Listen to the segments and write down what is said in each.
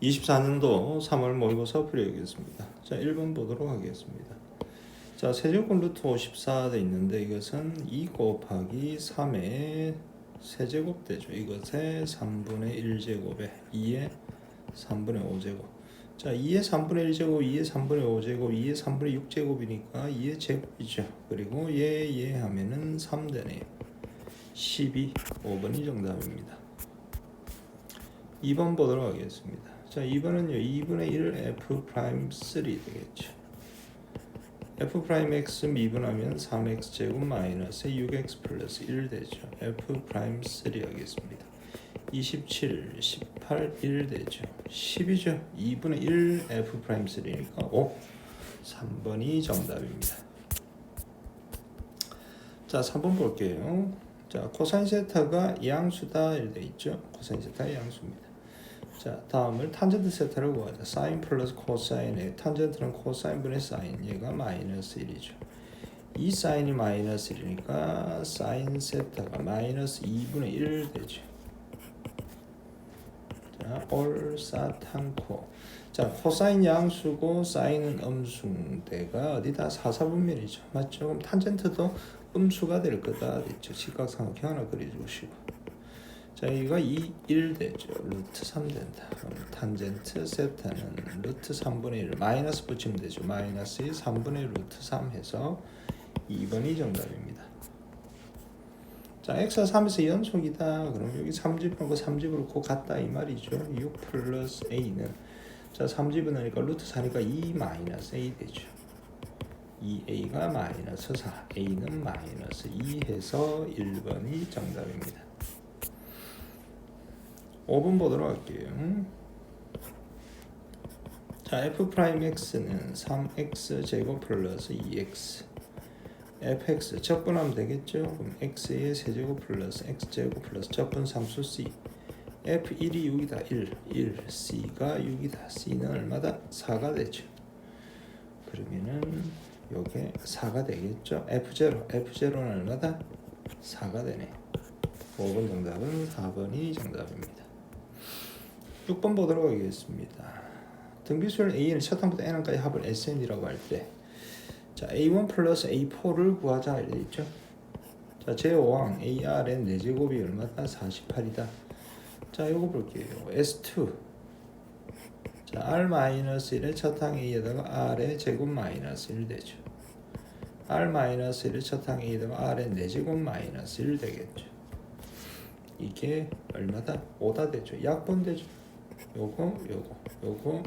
24년도 3월 모의고사 풀이하겠습니다. 자, 1번 보도록 하겠습니다. 자, 세제곱 루트 54 돼 있는데 이것은 2 곱하기 3의 세제곱 되죠. 이것의 3분의 1제곱에 2의 3분의 5제곱. 자, 2의 3분의 1제곱, 2의 3분의 5제곱, 2의 3분의 6제곱이니까 2의 제곱이죠. 그리고 얘 하면은 3 되네요. 12, 5번이 정답입니다. 2번 보도록 하겠습니다. 자, 2번은요 2분의 1 f'3 되겠죠. f'x 미분하면 3x 제곱 마이너스 6x 플러스 1 되죠. f'3 하겠습니다. 27, 18, 1 되죠. 10이죠. 2분의 1 f'3니까 5. 3번이 정답입니다. 자, 3번 볼게요. 자, 코사인 세타가 양수다 이렇게 있죠. 코사인 세타가 양수입니다. 자, 다음을 탄젠트 세타를 구하자. 사인 플러스 코사인에 탄젠트는 코사인 분의 사인, 얘가 마이너스 1이죠. 이 사인이 마이너스 1이니까 사인 세타가 마이너스 2분의 1 되죠. 자, 올사탕코. 자, 코사인 양수고 사인은 음수대가 어디다 사사분면이죠. 맞죠? 그럼 탄젠트도 음수가 될 거다 됐죠. 직각삼각형 하나 그려주시고. 자, 이거 1 되죠. 루트 3 된다. 그럼 탄젠트 세타는 루트 3분의 1 마이너스 붙이면 되죠. 마이너스 3분의 루트 3 해서 2번이 정답입니다. 자, x가 3에서 연속이다. 그럼 여기 3집하고 3집으로 곧 같다 이 말이죠. 6 플러스 a는 자, 3집은 하니까 루트 4니까 2 마이너스 a 되죠. 2a가 마이너스 4, a는 마이너스 2 해서 1번이 정답입니다. 5번 보도록 할게요. 자, f'x는 3x 제곱 플러스 2x fx 적분하면 되겠죠. 그럼 x의 세제곱 플러스 x제곱 플러스 적분 상수 c f1이 6이다. 1 c가 6이다. c는 얼마다? 4가 되죠. 그러면은 요게 4가 되겠죠. f0는 얼마다? 4가 되네. 5번 정답은 4번이 정답입니다. 6번 보도록 하겠습니다. 등비수열 a는 첫 항부터 n항까지 합을 sn이라고 할 때 자, a1 플러스 a4를 구하자 이렇게 있죠. 자, 제5항 ar의 4제곱이 얼마다? 48이다. 자, 요거 볼게요. s2 자, r-1의 첫 항 a에다가 r의 제곱 마이너스 1 되죠. r-1의 첫 항 a에다가 r의 4제곱 마이너스 1 되겠죠. 이게 얼마다? 5다 되죠. 약분 되죠. 요거.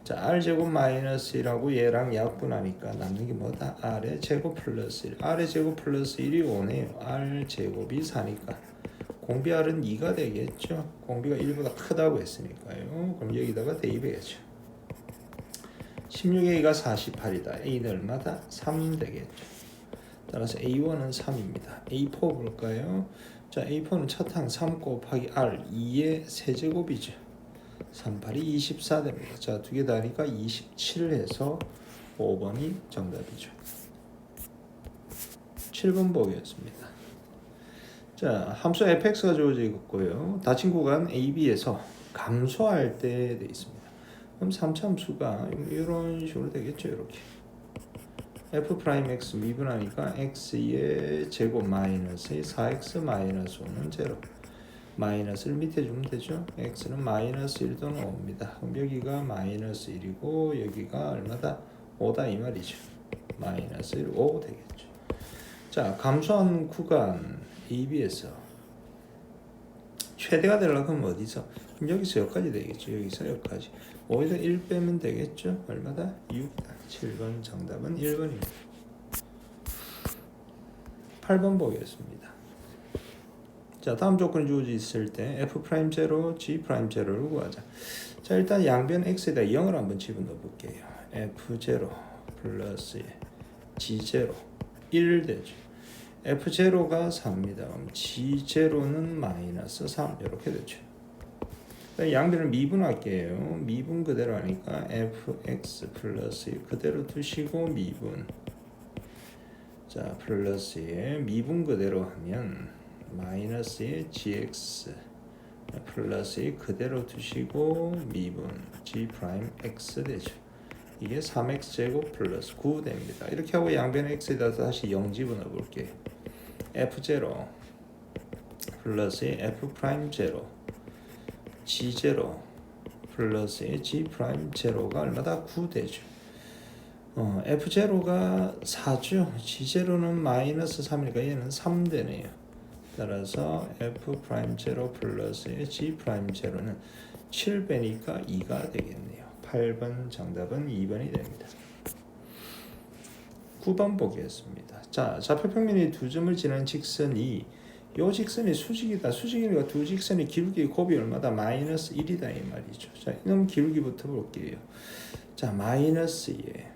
자, r제곱 마이너스 1하고 얘랑 약분하니까 남는 게 뭐다? r의 제곱 플러스 1. r의 제곱 플러스 1이 5네요. r제곱이 4니까 공비 r은 2가 되겠죠. 공비가 1보다 크다고 했으니까요. 그럼 여기다가 대입해야죠. 16a가 48이다. a는 얼마다? 3 되겠죠. 따라서 a1은 3입니다. a4 볼까요? 자, a4는 첫항 3 곱하기 r 2의 세제곱이죠. 38이 24 됩니다. 자, 두 개 다니까 27 해서 5번이 정답이죠. 7번 보겠습니다. 자, 함수 fx가 주어져 있고요. 닫힌 구간 AB에서 감소할 때 돼 있습니다. 그럼 3차 함수가 이런 식으로 되겠죠. 이렇게 f'x 미분하니까 x의 제곱 마이너스 4x 마이너스 5는 0. 마이너스를 밑에 주면 되죠. x는 마이너스 1 또는 5입니다. 그럼 여기가 마이너스 1이고 여기가 얼마다? 5다 이 말이죠. 마이너스 1, 5 되겠죠. 자, 감소한 구간 AB에서 최대가 되려고 하면 어디서? 그럼 여기서 여기까지 되겠죠. 여기서 여기까지 5에다 1 빼면 되겠죠. 얼마다? 6이다. 7번 정답은 1번입니다. 8번 보겠습니다. 자, 다음 조건이 주어져 있을 때 f'0, g'0를 구하자. 자, 일단 양변 x에다 0을 한번 집어넣어 볼게요. f0 플러스 g0 1 되죠. f0가 4입니다. 그럼 g0는 마이너스 3 이렇게 되죠. 양변을 미분할게요. 미분 그대로 하니까 fx 플러스 그대로 두시고 미분. 자, 플러스에 미분 그대로 하면 마이너스의 gx 플러스 2 그대로 두시고 미분 g 프라임 x 되죠. 이게 3x 제곱 플러스 9 됩니다. 이렇게 하고 양변 x에다 다시 0 집어넣어 볼게요. f0 플러스 f 프라임 0 g0 플러스 g 프라임 0가 얼마다? 9 되죠. f0가 4죠. g0는 마이너스 3이니까 얘는 3 되네요. 따라서 f 프라임 0 플러스 g 프라임 0는 7배니까 2가 되겠네요. 8번 정답은 2번이 됩니다. 9번 보겠습니다. 자, 좌표평면이 두 점을 지나는 직선이 요 직선이 수직이다. 수직이니까 두 직선의 기울기 곱이 얼마다? 마이너스 1이다 이 말이죠. 자, 이놈 기울기부터 볼게요. 자, 마이너스 2에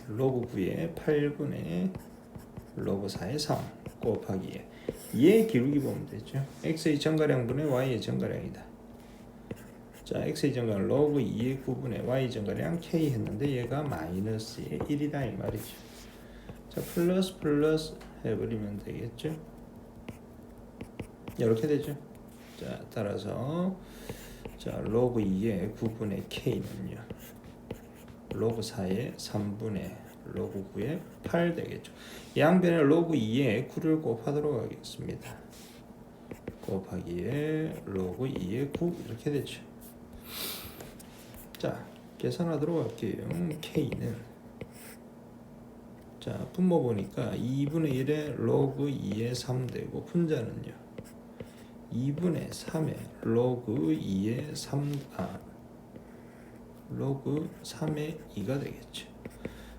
로그 9에 8분의 로그 4의 3 곱하기 얘의 기울기 보면 되죠. x의 정가량분의 y의 정가량이다. 자, x의 정가량 로그 2의 9분의 y 정가량 k 했는데 얘가 마이너스의 1이다 이 말이죠. 자, 플러스 해버리면 되겠죠. 이렇게 되죠. 자, 따라서 자, 로그 2의 9분의 k는요 로그 4의 3분의 로그 9의 8 되겠죠. 양변에 로그 2의 9를 곱하도록 하겠습니다. 곱하기에 로그 2의 9 이렇게 되죠. 자, 계산하도록 할게요. k는 자, 분모 보니까 2분의 1에 로그 2의 3 되고 분자는요 2분의 3에 로그 2의 3 로그 3의 2가 되겠죠.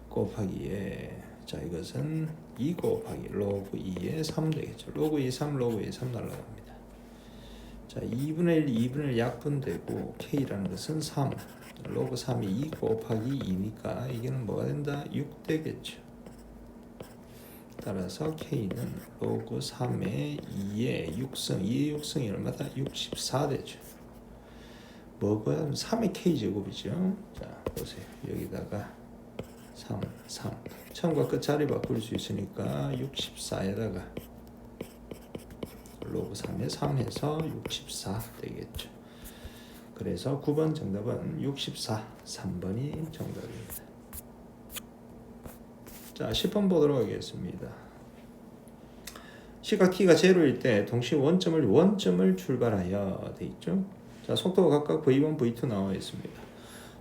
곱하기에 자, 이것은 2 곱하기 로그 2의 3 되겠죠. 로그 2, 3, 로그 2, 3 날라갑니다. 자, 2분의 1, 2분의 1 약분되고 k라는 것은 3 로그 3이 2 곱하기 2니까 이게는 뭐가 된다? 6 되겠죠. 따라서 k는 로그 3의 2의 6승 2의 6승이 얼마다? 64 되죠. 뭐가 3의 k제곱이죠. 자, 보세요. 여기다가 3 처음과 끝 자리 바꿀 수 있으니까 64에다가 로그 3에 3 해서 64 되겠죠. 그래서 9번 정답은 64 3번이 정답입니다. 자, 10번 보도록 하겠습니다. 시각 t가 0일 때 동시에 원점을 출발하여 돼 있죠. 자, 속도가 각각 v1, v2 나와 있습니다.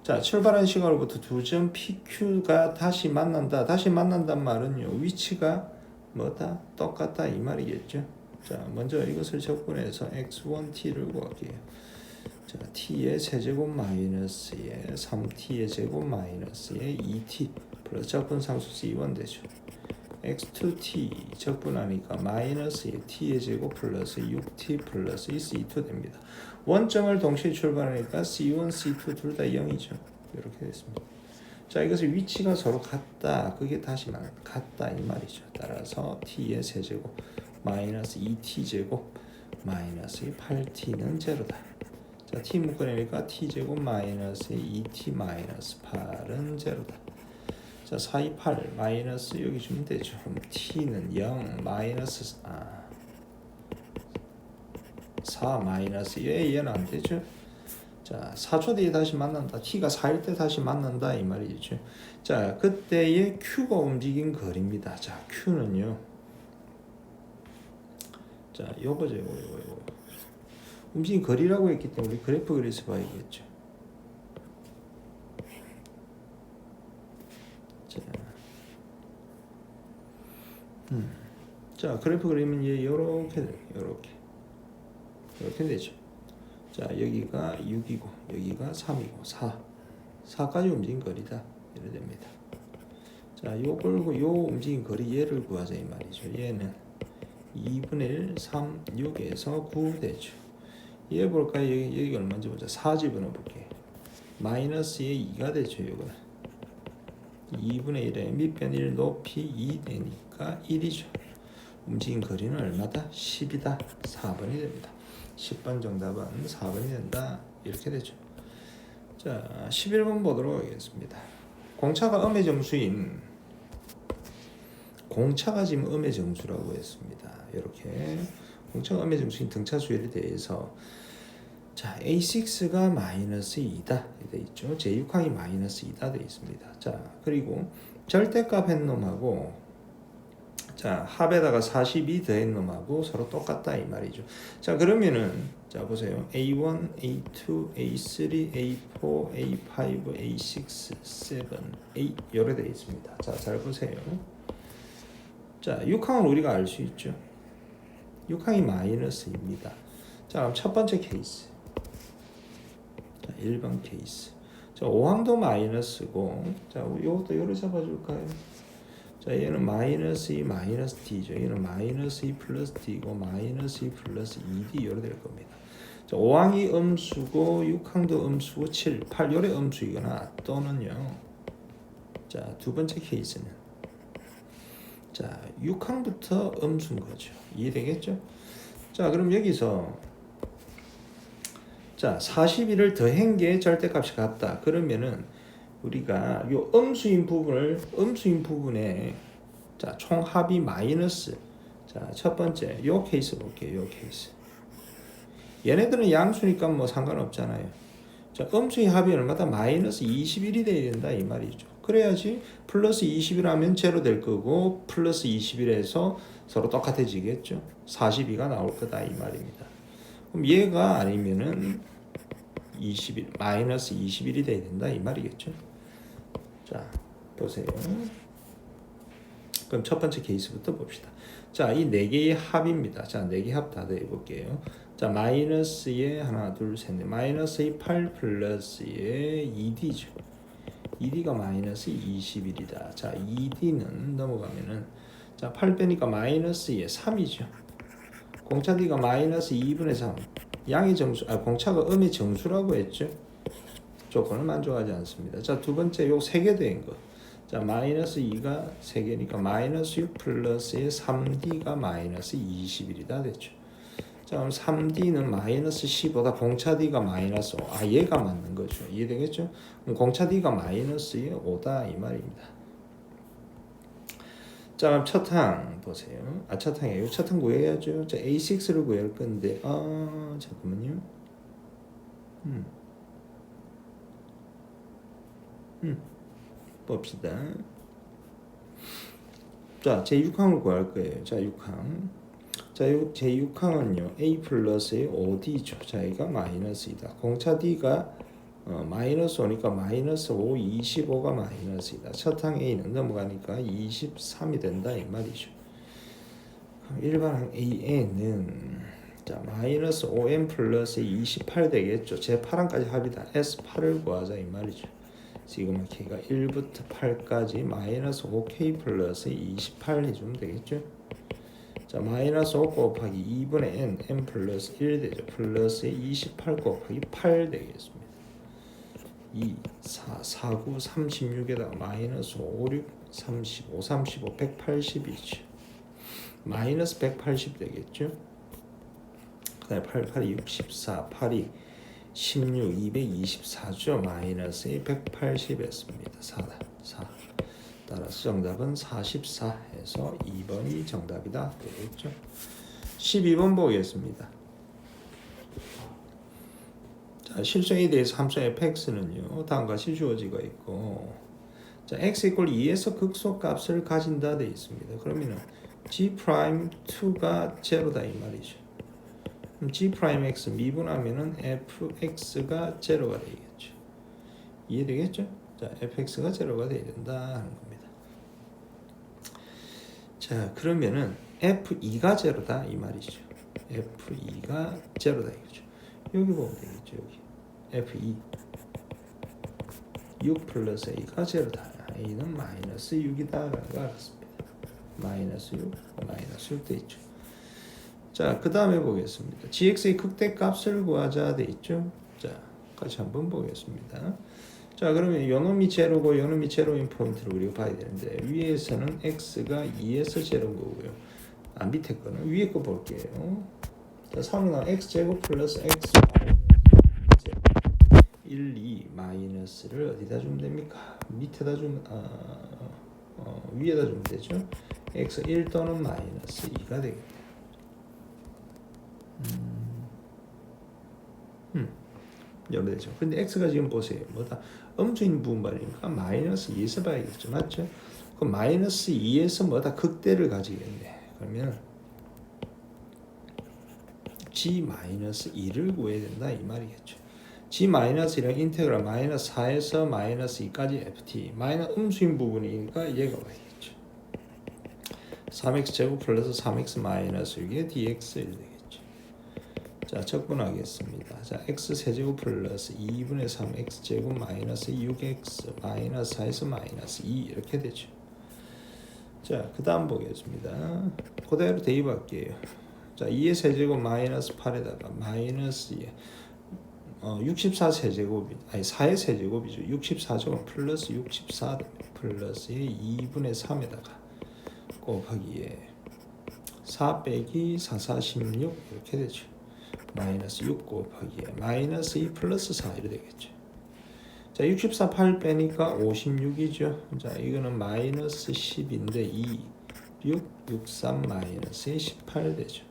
자, 출발한 시간으로부터 두 점 PQ가 다시 만난다. 다시 만난단 말은요, 위치가 뭐다? 똑같다 이 말이겠죠. 자, 먼저 이것을 적분해서 x1t를 구할게요. 자, t의 세제곱 마이너스에 3t의 제곱 마이너스에 2t 플러스 적분 상수수 2원 되죠. x2t 적분하니까 마이너스에 t의 제곱 플러스 6t 플러스 e2 됩니다. 원점을 동시에 출발하니까 c1, c2 둘 다 0이죠. 이렇게 됐습니다. 자, 이것을 위치가 서로 같다. 그게 다시 같다 이 말이죠. 따라서 t의 세제곱 마이너스 2t 제곱 마이너스 8t는 제로다. 자, t 묶어내니까 t제곱 마이너스 2t 마이너스 8은 제로다. 자, 4, 2, 8 마이너스 여기 주면 되죠. 그럼 t는 0 마이너스 4 마이너스 얘는 안 되죠. 자, 4초 뒤에 다시 만난다. t가 4일 때 다시 만난다 이 말이죠. 자, 그때의 q가 움직인 거리입니다. 자, q는요. 자, 요거죠. 요거. 움직인 거리라고 했기 때문에 우리 그래프 그려서 봐야겠죠. 자, 그래프 그리면 얘 요렇게 되죠. 자, 여기가 6이고 여기가 3이고 4까지 움직인 거리다. 이래 됩니다. 자, 요 움직인 거리 얘를 구하자 이 말이죠. 얘는 2분의 1, 3, 6에서 9 되죠. 얘 볼까요? 여기 얼마인지 보자. 4 집어넣어 볼게요. 마이너스에 2가 되죠. 이거는 2분의 1에 밑변 1 높이 2 되니까 1이죠. 움직인 거리는 얼마다? 10이다. 4번이 됩니다. 10번 정답은 4번이 된다. 이렇게 되죠. 자, 11번 보도록 하겠습니다. 공차가 지금 음의 점수라고 했습니다. 이렇게 공차가 음의 정수인 등차 수열에 대해서 자 A6가 마이너스 2다 돼 있죠. 제6항이 마이너스 2다 돼 있습니다. 자 그리고 절대값 한 놈하고 자 합에다가 42 더한 놈하고 서로 똑같다 이 말이죠. 자 그러면은 자 보세요. A1, A2, A3, A4, A5, A6, 7, 8 요래 되어 있습니다. 자 잘 보세요. 자 6항을 우리가 알 수 있죠. 6항이 마이너스입니다. 자 그럼 첫 번째 케이스. 자 1번 케이스. 자 5항도 마이너스고 자 이것도 요래 잡아줄까요? 자 얘는 마이너스 2 마이너스 D죠. 얘는 마이너스 2 플러스 D고 마이너스 2 플러스 2D 요래 될 겁니다. 자 5항이 음수고 6항도 음수고 7, 8 요래 음수이거나 또는요. 자 두 번째 케이스는 자 6항부터 음수인 거죠. 이해되겠죠? 자 그럼 여기서 자 41을 더한 게 절대값이 같다. 그러면은 우리가 요 음수인 부분에 자 총합이 마이너스 자 첫 번째 요 케이스 볼게요. 요 케이스 얘네들은 양수니까 뭐 상관없잖아요. 자 음수의 합이 얼마다 마이너스 21이 돼야 된다 이 말이죠. 그래야지 플러스 21하면 제로 될 거고 플러스 21에서 서로 똑같아지겠죠. 42가 나올 거다 이 말입니다. 그럼 얘가 아니면은 21 마이너스 21이 돼야 된다 이 말이겠죠. 자 보세요. 그럼 첫 번째 케이스부터 봅시다. 자 이 네 개의 합입니다. 자 네 개 합 다 더해볼게요. 자 마이너스에 하나 둘셋넷 마이너스의 8 플러스의 2D죠. 2D가 마이너스 21이다. 자 2D는 넘어가면은 자 8 빼니까 마이너스의 3이죠. 공차 D가 마이너스 2분의 3 양의 정수 공차가 음의 정수라고 했죠. 조건을 만족하지 않습니다. 자 두 번째 요 3개 된 거. 자 마이너스 2가 3개니까 마이너스 6 플러스의 3D가 마이너스 21이다 됐죠. 자 그럼 3D는 마이너스 15다. 공차 D가 마이너스 5. 아 얘가 맞는 거죠. 이해되겠죠? 그럼 공차 D가 마이너스 5다 이 말입니다. 자 그럼 첫 항 보세요. 첫 항이에요. 첫 항 구해야죠. 자 A6를 구할 건데 잠깐만요. 봅시다. 자 제6항을 구할 거예요. 자 6항. 자 제6항은요 A 플러스의 5D죠. 자 얘가 마이너스이다. 공차 D가 마이너스 5니까 마이너스 5, 25가 마이너스이다. 첫 항 A는 넘어가니까 23이 된다 이 말이죠. 일반 항 AN은 자 마이너스 5n 플러스 28 되겠죠. 제 8항까지 합이다. S8을 구하자 이 말이죠. 시그마 K가 1부터 8까지 마이너스 5K 플러스 28 해주면 되겠죠. 자 마이너스 5 곱하기 2분의 n 플러스 1 되죠. 플러스 28 곱하기 8 되겠습니다. 2, 4, 4, 9, 36에다가 마이너스 5, 6, 35, 35, 180이죠. 마이너스 180 되겠죠. 그 다음에 8, 8이 64, 8이 16, 224죠. 마이너스 180 했습니다. 4다. 4. 따라서 정답은 44 해서 2번이 정답이다. 되겠죠. 12번 보겠습니다. 자, 실수에 대해서 함수 fx는요. 다음과 같이 주어지고 있고 자, x 이퀄 2에서 극소값을 가진다 되어 있습니다. 그러면 g'2가 제로다 이 말이죠. 그럼 g'(x) 미분하면은 fx가 제로가 되겠죠. 이해되겠죠? 자, fx가 제로가 돼야 된다 하는 겁니다. 자, 그러면은 f2가 제로다 이 말이죠. f2가 제로다 이거죠. 여기 보면 되겠죠. 여기 f2 6 플러스 a가 제로다. a는 마이너스 6이다 라는 거 알았습니다. 마이너스 6 돼 있죠. 자, 그 다음에 보겠습니다. gx의 극대값을 구하자 돼 있죠. 자, 같이 한번 보겠습니다. 자, 그러면 요놈이 제로고 요놈이 제로인 포인트를 우리가 봐야 되는데 위에서는 x가 2에서 제로인 거고요. 밑에 거는 위에 거 볼게요. 자, 3은 x제곱 플러스 x 1, 2 마이너스를 어디다 주면 됩니까? 밑에다 주면 위에다 주면 되죠. x 1 또는 마이너스 2가 되겠다. 이렇게 되죠. 근데 x가 지금 보세요. 뭐다? 음수인 부분이니까 마이너스 2에서 봐야겠죠. 맞죠? 그 마이너스 2에서 뭐다? 극대를 가지겠네. 그러면 g-2를 구해야 된다 이 말이겠죠. g-1은 인테그랄 마이너스 4에서 마이너스 2까지 ft 마이너스 음수인 부분이니까 얘가 와야겠죠. 3x 제곱 플러스 3x 마이너스 6에 dx 이렇게 되겠죠. 자, 적분하겠습니다. 자, x 세제곱 플러스 2분의 3 x 제곱 마이너스 6x 마이너스 4에서 마이너스 2 이렇게 되죠. 자, 그 다음 보겠습니다. 그대로 대입할게요. 자, 2의 세제곱 마이너스 8에다가 마이너스 2 64 세제곱이 아니 4의 세제곱이죠. 64제곱 플러스 64 플러스 2분의 3에다가 곱하기 4 빼기 4, 4, 16 이렇게 되죠. 마이너스 6 곱하기 마이너스 2 플러스 4 이렇게 되겠죠. 자, 64 8 빼니까 56이죠. 자, 이거는 마이너스 10인데 2 6 63 마이너스 18 되죠.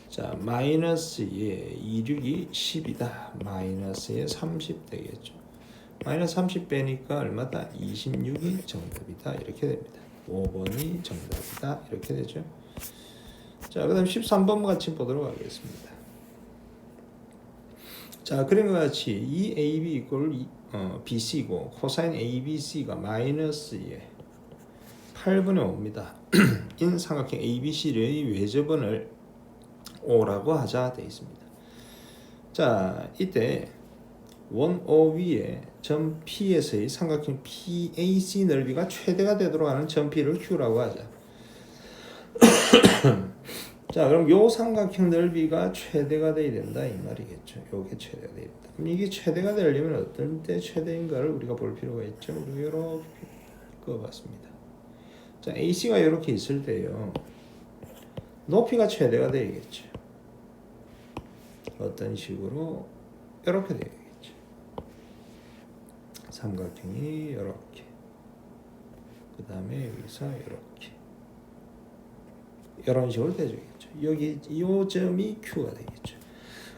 자, 마이너스에 26이 10이다. 마이너스에 30 되겠죠. 마이너스 30 빼니까 얼마다? 26이 정답이다. 이렇게 됩니다. 5번이 정답이다. 이렇게 되죠. 자, 그 다음 13번 같이 보도록 하겠습니다. 자, 그런 것 같이 이 AB 이꼴 BC고 코사인 ABC가 마이너스에 8분의 5입니다. 인 삼각형 ABC의 외접원을 O라고 하자 되어 있습니다. 자, 이때 원 O 위에 점 P에서의 삼각형 PAC 넓이가 최대가 되도록 하는 점 P를 Q라고 하자. 자, 그럼 요 삼각형 넓이가 최대가 돼야 된다 이 말이겠죠. 요게 최대가 돼야 된다. 그럼 이게 최대가 되려면 어떤 때 최대인가를 우리가 볼 필요가 있죠. 이렇게 그어봤습니다. 자, AC가 이렇게 있을 때요. 높이가 최대가 되겠죠. 어떤 식으로 이렇게 되겠죠. 삼각형이 이렇게, 그 다음에 여기서 이렇게 이런 식으로 되겠죠. 여기 이 점이 Q가 되겠죠.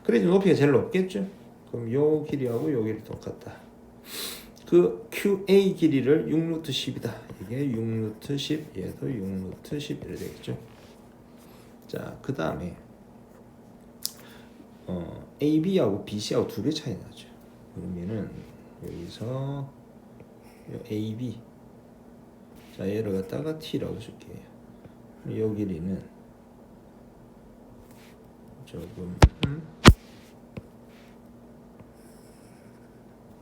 그래도 높이가 제일 높겠죠. 그럼 요 길이하고 요 길이 똑같다. 그 QA 길이를 6루트 10이다. 이게 6루트 10, 얘도 6루트 10 이렇게 되겠죠. 자, 그 다음에 AB하고 BC하고 두 배 차이 나죠. 그러면은 여기서 AB, 자, 얘를 갖다가 T라고 줄게요. 요 길이는 조금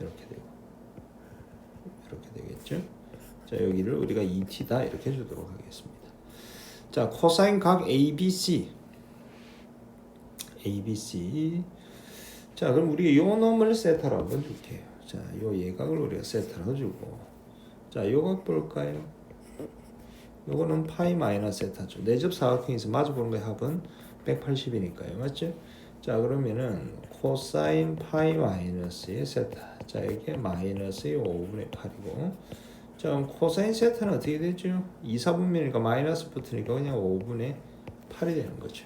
이렇게 되고 이렇게 되겠죠. 자, 여기를 우리가 2t다 이렇게 주도록 하겠습니다. 자, 코사인 각 ABC. 자, 그럼 우리가 요 놈을 세타로 한번 줄게요. 자, 요 예각을 우리가 세타로 주고, 자, 요각 볼까요? 요거는 파이 마이너스 세타죠. 내접 사각형에서 마주보는 거의 합은 180이니까요. 맞죠? 자, 그러면은 코사인 파이 마이너스의 세타. 자, 이게 마이너스의 5분의 8이고, 자, 그럼 코사인 세타는 어떻게 되죠? 2, 4분면이니까 마이너스 붙으니까 그냥 5분의 8이 되는 거죠.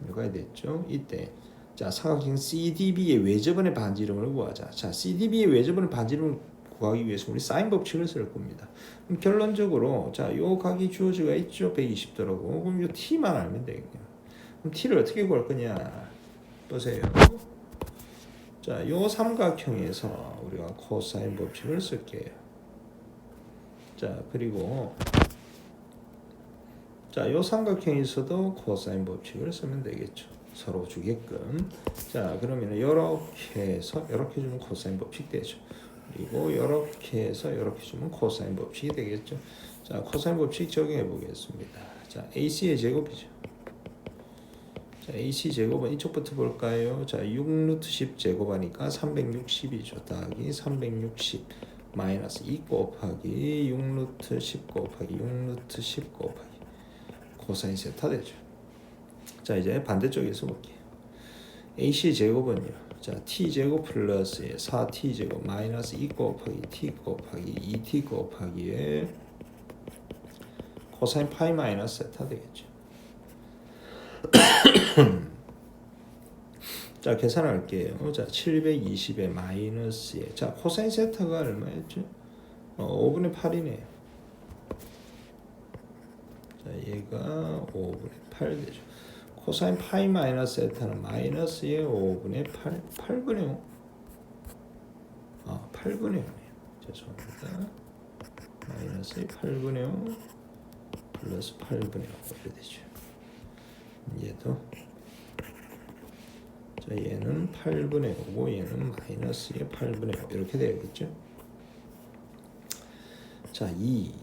이거가 됐죠. 이때 자, 삼각형 CDB의 외접원의 반지름을 구하자. 자, CDB의 외접원의 반지름을 구하기 위해서 우리 사인 법칙을 쓸 겁니다. 그럼 결론적으로 자, 요 각이 주어지가 있죠. 120도라고. 그럼 요 T만 알면 되겠네요. 그럼 T를 어떻게 구할 거냐? 보세요. 자, 요 삼각형에서 우리가 코사인 법칙을 쓸게요. 자, 그리고 자, 요 삼각형에서도 코사인 법칙을 쓰면 되겠죠. 서로 주게끔. 자, 그러면 이렇게 해서 이렇게 주면 코사인 법칙 되죠. 그리고 이렇게 해서 이렇게 주면 코사인 법칙이 되겠죠. 자, 코사인 법칙 적용해 보겠습니다. 자, AC의 제곱이죠. 자, AC 제곱은 이쪽부터 볼까요? 자, 6루트 10 제곱하니까 360이죠. 더하기 360 마이너스 2 곱하기 6루트 10 곱하기 6루트 10 곱하기 코사인 세타 되죠. 자, 이제 반대쪽에서 볼게요. AC 제곱은요. 자, t 제곱 플러스 4t 제곱 마이너스 2 곱하기 t 곱하기 2t 곱하기에 코사인 파이 마이너스 세타 되겠죠. 자, 계산할게요. 자, 720에 마이너스에 자, 코사인 세타가 얼마였죠? 5분의 8이네요. 자, 얘가 5분의 8 되죠. 코사인 파이 마이너스 세타는 마이너스의 5분의 8, 8분의 5. 8분의 5네요. 죄송합니다. 마이너스의 8분의 5 플러스 8분의 5 이렇게 되죠. 얘도 자, 얘는 8분의 5고 얘는 마이너스의 8분의 5 이렇게 되겠죠. 자, 2,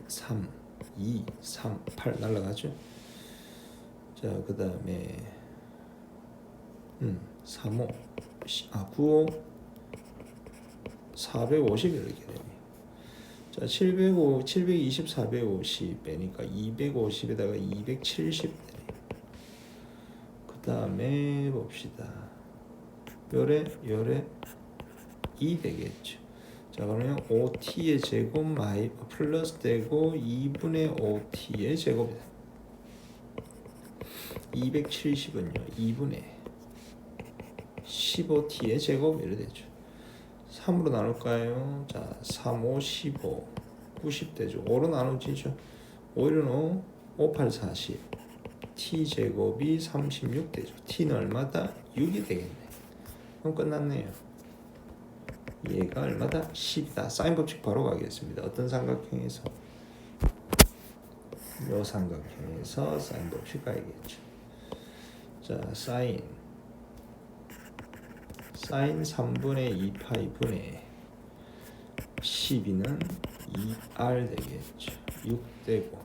3, 8 날라가죠. 자, 그 다음에 3, 5, 9, 5, 450 이렇게 됩니다. 자, 705, 720, 450 빼니까 250에다가 270 그 다음에 봅시다. 요래 2 되겠죠. 자, 그러면 5t의 제곱 플러스 되고 2분의 5t의 제곱이다. 270은요 2분의 15t의 제곱 이렇게 되죠. 3으로 나눌까요? 자, 3, 5, 15 90 되죠. 5로 나누지죠. 5, 1은 5, 5, 8, 40 t제곱이 36 되죠. t는 얼마다? 6이 되겠네. 그럼 끝났네요. 얘가 얼마다? 10이다. 사인 법칙 바로 가겠습니다. 어떤 삼각형에서? 요 삼각형에서 사인 법칙 가야겠죠. 자, 사인 3분의 2파이 분의 12는 2r 되겠죠. 6 되고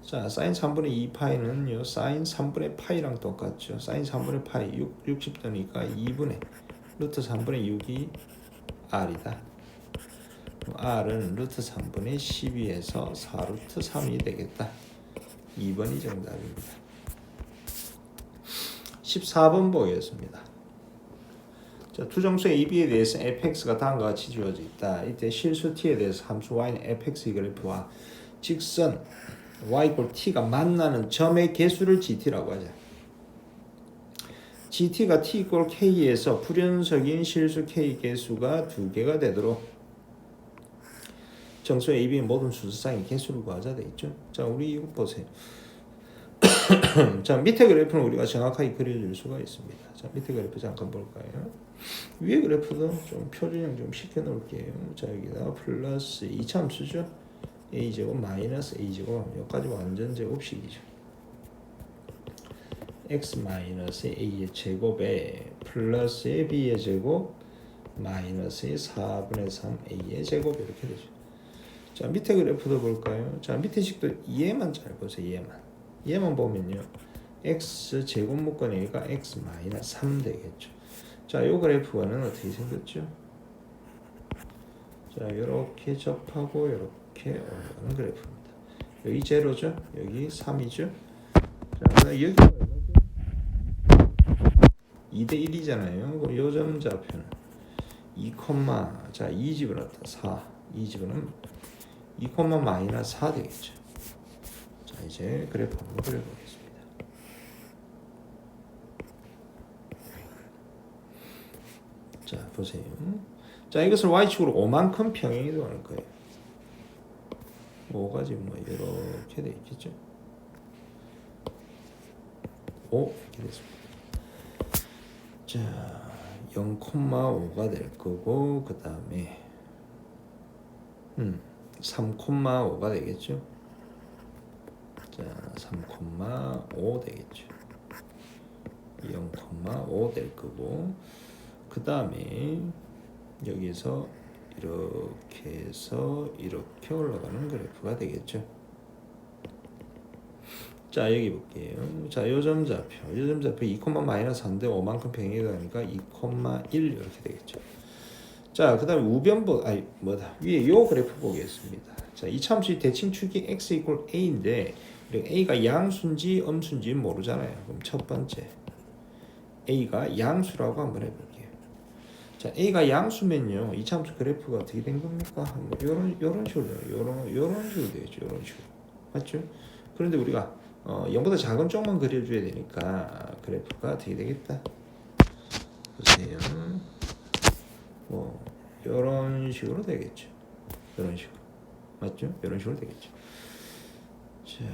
자, 사인 3분의 2파이는요 사인 3분의 파이랑 똑같죠. 사인 3분의 파이 60 되니까 2분의 루트 3분의 6이 r이다. 그럼 r은 루트 3분의 12에서 4루트 3이 되겠다. 2번이 정답입니다. 14번 보겠습니다. 자, 투정수의 AB에 대해서 fx가 다음과 같이 주어져 있다. 이때 실수 t에 대해서 함수 y는 fx의 그래프와 직선 y = t가 만나는 점의 개수를 gt라고 하자. gt가 t = k에서 불연속인 실수 k 개수가 2개가 되도록 정수 AB의 모든 수수상의 개수를 구하자 돼 있죠. 자, 우리 이거 보세요. 자, 밑에 그래프는 우리가 정확하게 그려줄 수가 있습니다. 자, 밑에 그래프 잠깐 볼까요? 위에 그래프도 좀 표준형 좀 시켜놓을게요. 자, 여기다 플러스 2참수죠. a제곱 마이너스 a제곱 여기까지 완전 제곱식이죠. x 마이너스 a의 제곱에 플러스의 b의 제곱 마이너스의 4분의 3 a의 제곱 이렇게 되죠. 자, 밑에 그래프도 볼까요? 자, 밑에 식도 얘만 잘 보세요. 얘만 보면요 x 제곱 묶어내니까 x 마이너스 3 되겠죠. 자, 요 그래프와는 어떻게 생겼죠? 자, 요렇게 접하고 요렇게 올라가는 그래프입니다. 여기 제로죠? 여기 3이죠? 자, 여기 2대 1이잖아요. 그럼 요 점 좌표는 2, 자, 2 집어넣었다. 4. 2 집어넣으면 2, 마이너스 4 되겠죠. 자, 이제 그래프 한번 그려보겠습니다. 자, 보세요. 자, 이것을 y축으로 5만큼 평행이 들어갈 거예요. 5가 지금 뭐 이렇게 돼 있겠죠. 5 이렇게 됐습니다. 자, 0,5가 될 거고 그 다음에 3,5가 되겠죠. 자, 3,5 되겠죠. 0,5 될 거고 그 다음에 여기서 이렇게 해서 이렇게 올라가는 그래프가 되겠죠. 자, 여기 볼게요. 자, 요점 좌표 2, 마이너스 4인데 5만큼 평행이 되니까 2,1 이렇게 되겠죠. 자, 그 다음에 우변보 위에 요 그래프 보겠습니다. 자, 이 참수의 대칭축이 x = a인데 a가 양수인지 음수인지 모르잖아요. 그럼 첫 번째 a가 양수라고 한번 해볼게요. 자, a가 양수면요 이 참수 그래프가 어떻게 된 겁니까? 요런 식으로 요런 식으로 되겠죠. 요런 식으로 맞죠? 그런데 우리가 0보다 작은 쪽만 그려줘야 되니까 그래프가 어떻게 되겠다. 보세요. 뭐 이런 식으로 되겠죠. 이런 식으로 맞죠? 이런 식으로 되겠죠. 자,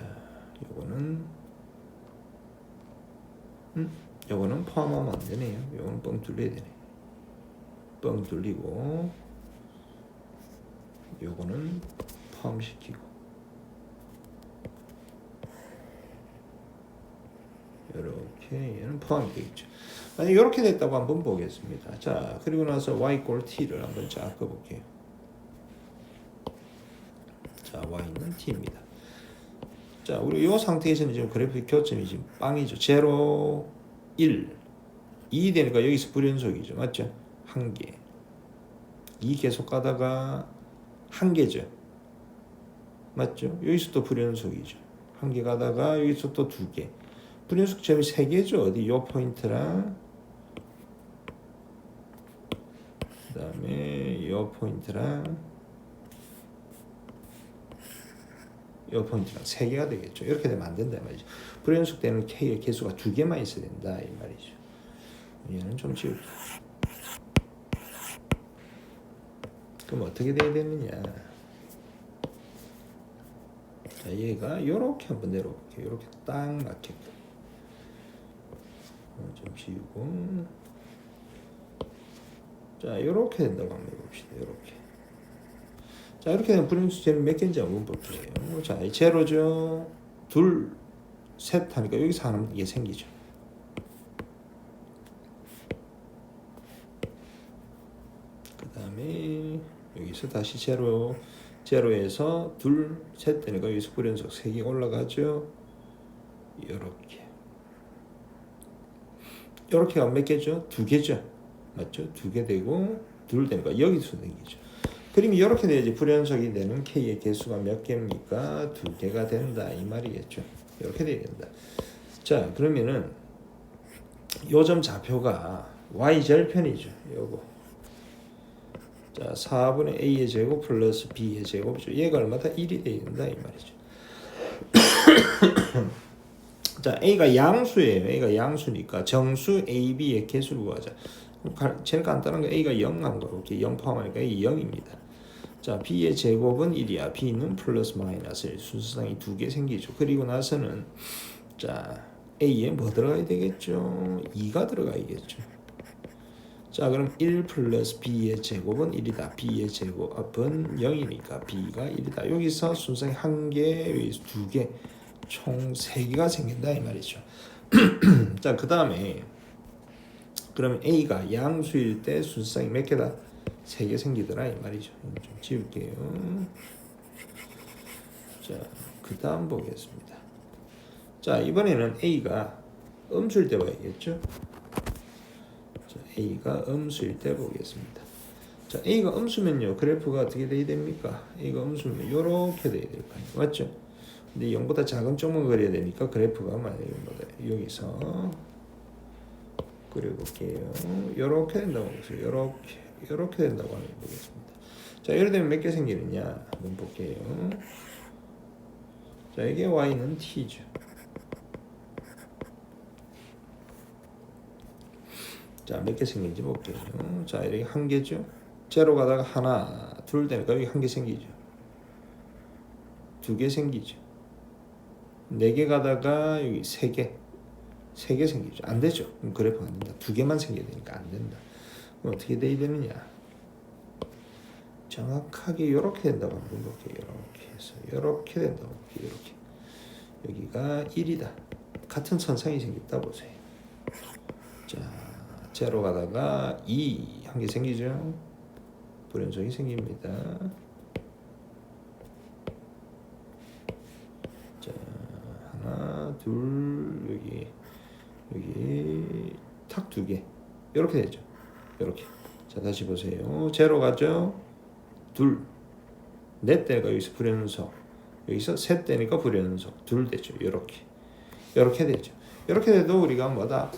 요거는 포함하면 안 되네요. 요거는 뻥 뚫려야 되네. 뻥 뚫리고 요거는 포함시키고 이렇게 얘는 포함이 되겠죠. 만약 이렇게 됐다고 한번 보겠습니다. 자, 그리고 나서 y 꼴 t를 한번 쫙 꺼볼게요. 자, y는 t입니다. 자, 우리 이 상태에서는 지금 그래프 교점이 지금 빵이죠. 0, 1, 2 되니까 여기서 불연속이죠. 맞죠? 한 개. 2 계속 가다가 한 개죠. 맞죠? 여기서 또 불연속이죠. 한 개 가다가 여기서 또 두 개. 불연속 점이 세 개죠. 어디 요 포인트랑 그다음에 요 포인트랑 요 포인트랑 세 개가 되겠죠. 이렇게 되면 안 된다 말이죠. 불연속 되는 K의 개수가 두 개만 있어야 된다 이 말이죠. 얘는 좀 지울게. 그럼 어떻게 돼야 되느냐? 자, 얘가 요렇게 한번 내려볼게요. 요렇게 딱 맞게끔. 좀 지우고. 자, 요렇게 된다고 한번 해봅시다. 요렇게. 자, 이렇게 되면 불연속 제는 몇 개인지 한번 볼게요. 자, 제로죠. 둘, 셋 하니까 여기서 하나 이게 생기죠. 그 다음에 여기서 다시 제로에서 둘, 셋 되니까 여기서 불연속 3개 올라가죠. 이렇게 하면 몇 개죠? 2개죠. 맞죠? 2개 되고 둘 되니까 여기서 생기죠. 그러면 이렇게 돼야지 불연속이 되는 K의 개수가 몇 개입니까? 2개가 된다 이 말이겠죠. 이렇게 돼야 된다. 자, 그러면은 요점 좌표가 y 절편이죠. 요거. 자, 4분의 a의 제곱 플러스 b의 제곱이죠. 얘가 얼마다 1이 돼야 된다 이 말이죠. 자, a가 양수예요. a가 양수니까 정수 a, b의 개수를 구하자. 제일 간단한 거 a가 0한 거 이렇게 0 포함하니까 a 0입니다. 자, b의 제곱은 1이야. b는 플러스 마이너스 순서상이 2개 생기죠. 그리고 나서는 자, a에 뭐 들어가야 되겠죠? 2가 들어가야겠죠. 자, 그럼 1 플러스 b의 제곱은 1이다. b의 제곱은 0이니까 b가 1이다. 여기서 순서상이 1개, 여기서 2개, 총 3개가 생긴다 이 말이죠. 자, 그 다음에 그러면 a가 양수일 때 순서상이 몇 개다? 3개 생기더라 이 말이죠. 좀 지울게요. 자, 그 다음 보겠습니다. 자, 이번에는 a가 음수일 때 봐야겠죠. 자, a가 음수일 때 보겠습니다. 자, a가 음수면요 그래프가 어떻게 돼야 됩니까? a가 음수면 이렇게 돼야 될 거 아니에요. 맞죠? 근데 0보다 작은 쪽만 그려야 되니까 그래프가 만약에 여기서 그려볼게요. 이렇게 된다고 보세요. 이렇게 된다고 하면 보겠습니다. 자, 예를 들면 몇 개 생기느냐 한번 볼게요. 자, 이게 y는 t죠. 자, 몇 개 생긴지 볼게요. 자, 이렇게 한 개죠. 제로 가다가 하나, 둘 되니까 여기 한 개 생기죠. 2개 생기죠. 4개 가다가 여기 3개 생기죠. 안 되죠. 그럼 그래프가 안 된다. 2개만 생겨야 되니까 안 된다. 그럼 어떻게 돼야 되느냐? 정확하게 이렇게 된다고 한번 볼게요. 이렇게 해서 이렇게 된다고 볼게요. 이렇게. 여기가 1이다. 같은 선상이 생겼다 보세요. 자, 제로 가다가 2 한 개 생기죠. 불연속이 생깁니다. 자, 하나, 둘, 여기 탁 2개 이렇게 되죠. 이렇게. 자, 다시 보세요. 제로 가죠. 둘, 넷 대가 여기서 불연속, 여기서 셋 대니까 불연속, 둘 되죠. 이렇게 되죠. 이렇게 돼도 우리가 뭐다?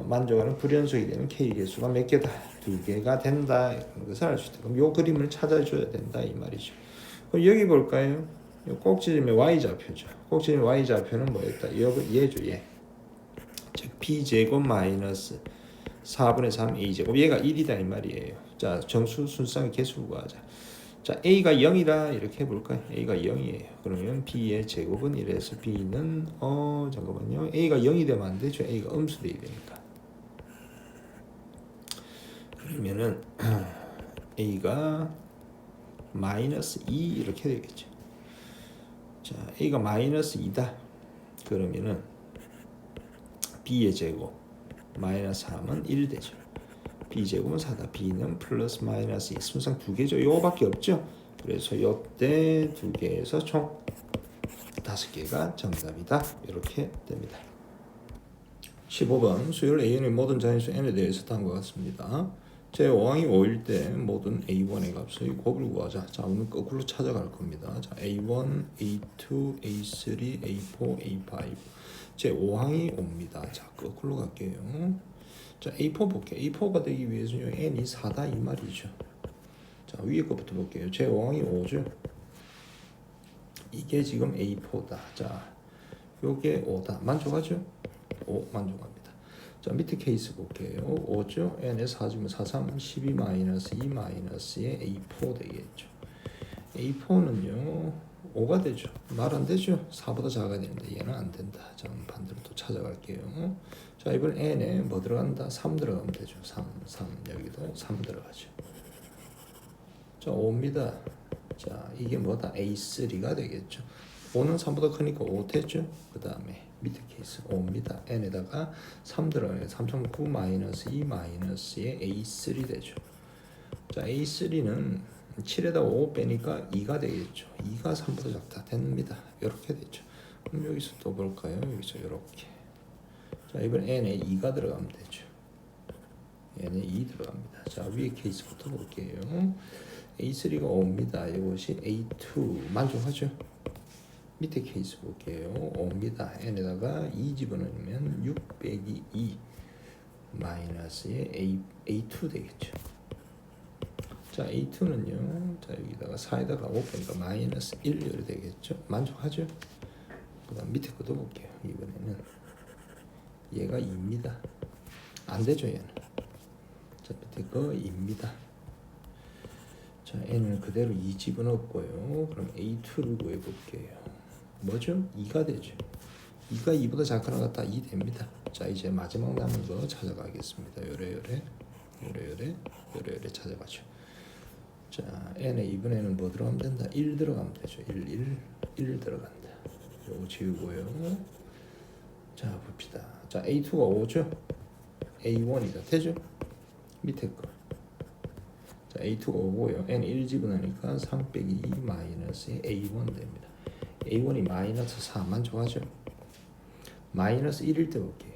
만족하는 불연속이 되는 K 개수가 몇 개다? 2개가 된다. 이런 것을 알 수 있다. 그럼 요 그림을 찾아줘야 된다 이 말이죠. 그럼 여기 볼까요? 요 꼭지점의 y좌표죠. 꼭지점의 y좌표는 뭐였다? 얘죠, 얘. 즉 b제곱 마이너스 4분의 3 a제곱. 얘가 1이다 이 말이에요. 자, 정수 순수항의 개수 구하자. 자, a가 0이다 이렇게 해볼까요? a가 0이에요. 그러면 b의 제곱은 이래서 b는 잠깐만요. a가 0이 되면 안 되죠. a가 음수돼야 되니까. 그러면은 a가 마이너스 2 이렇게 되겠죠. 자, a가 마이너스 2다. 그러면은 b의 제곱 마이너스 3은 1 되죠. b제곱은 4다. b는 플러스 마이너스 2. 순상 두 개죠. 요거밖에 없죠. 그래서 요때 두 개에서 총 5개가 정답이다. 이렇게 됩니다. 15번 수열 an의 모든 자연수 n에 대해서 다음과 같습니다. 제5항이 5일 때 모든 a1의 값의 곱을 구하자. 자, 오늘 거꾸로 찾아갈 겁니다. 자, a1, a2, a3, a4, a5. 제5항이 5입니다. 자, 거꾸로 갈게요. 자, a4 볼게요. a4가 되기 위해서는 n이 4다 이 말이죠. 자, 위에 거부터 볼게요. 제5항이 5죠. 이게 지금 a4다. 자, 요게 5다. 만족하죠? 5 만족합니다. 자, 밑에 케이스 볼게요. 5죠? n에 4주면 4, 3, 12 마이너스 2 마이너스에 a4 되겠죠. a4는요 5가 되죠. 말 안 되죠. 4보다 작아야 되는데 얘는 안 된다. 자, 반대로 또 찾아갈게요. 자, 이번 n에 뭐 들어간다? 3 들어가면 되죠. 3 여기도 3 들어가죠. 자, 5입니다. 자, 이게 뭐다? A3가 되겠죠. 5는 3보다 크니까 5 됐죠. 그 다음에 밑에 케이스 5입니다. n에다가 3 들어가요. 3.9 마이너스 2 마이너스에 A3 되죠. 자, A3는 7에다 5 빼니까 2가 되겠죠. 2가 3보다 작다. 됩니다. 이렇게 되죠. 그럼 여기서 또 볼까요? 여기서 이렇게. 자, 이번 n에 2가 들어가면 되죠. n에 2 들어갑니다. 자, 위에 케이스부터 볼게요. A3가 5입니다. 이것이 A2 만족하죠? 밑에 케이스 볼게요. 5입니다. n에다가 2 집어넣으면 6 빼기 2 마이너스에 A2 되겠죠. 자, A2는요. 자, 여기다가 4에다가 5 빼니까 마이너스 1 이렇게 되겠죠. 만족하죠? 그 다음 밑에 것도 볼게요. 이번에는 얘가 2입니다. 안 되죠, 얘는. 자, 밑에 거 2입니다. 자, n을 그대로 2 집어넣고요. 그럼 A2를 구해볼게요. 뭐죠? 2가 되죠. 2가 2보다 작거나 같다. 2 됩니다. 자, 이제 마지막 남은 거 찾아가겠습니다. 요래 찾아가죠. 자, n에 이번에는 뭐 들어가면 된다? 1 들어가면 되죠. 1 들어간다. 요거 지우고요. 자, 봅시다. 자, A2가 5죠? A1이다. 되죠? 밑에 거. 자, A2가 5고요. n 1 집어넣으니까 3 빼기 2 마이너스 A1 됩니다. A1이 마이너스 4 만족하죠? 마이너스 1일 때 볼게요.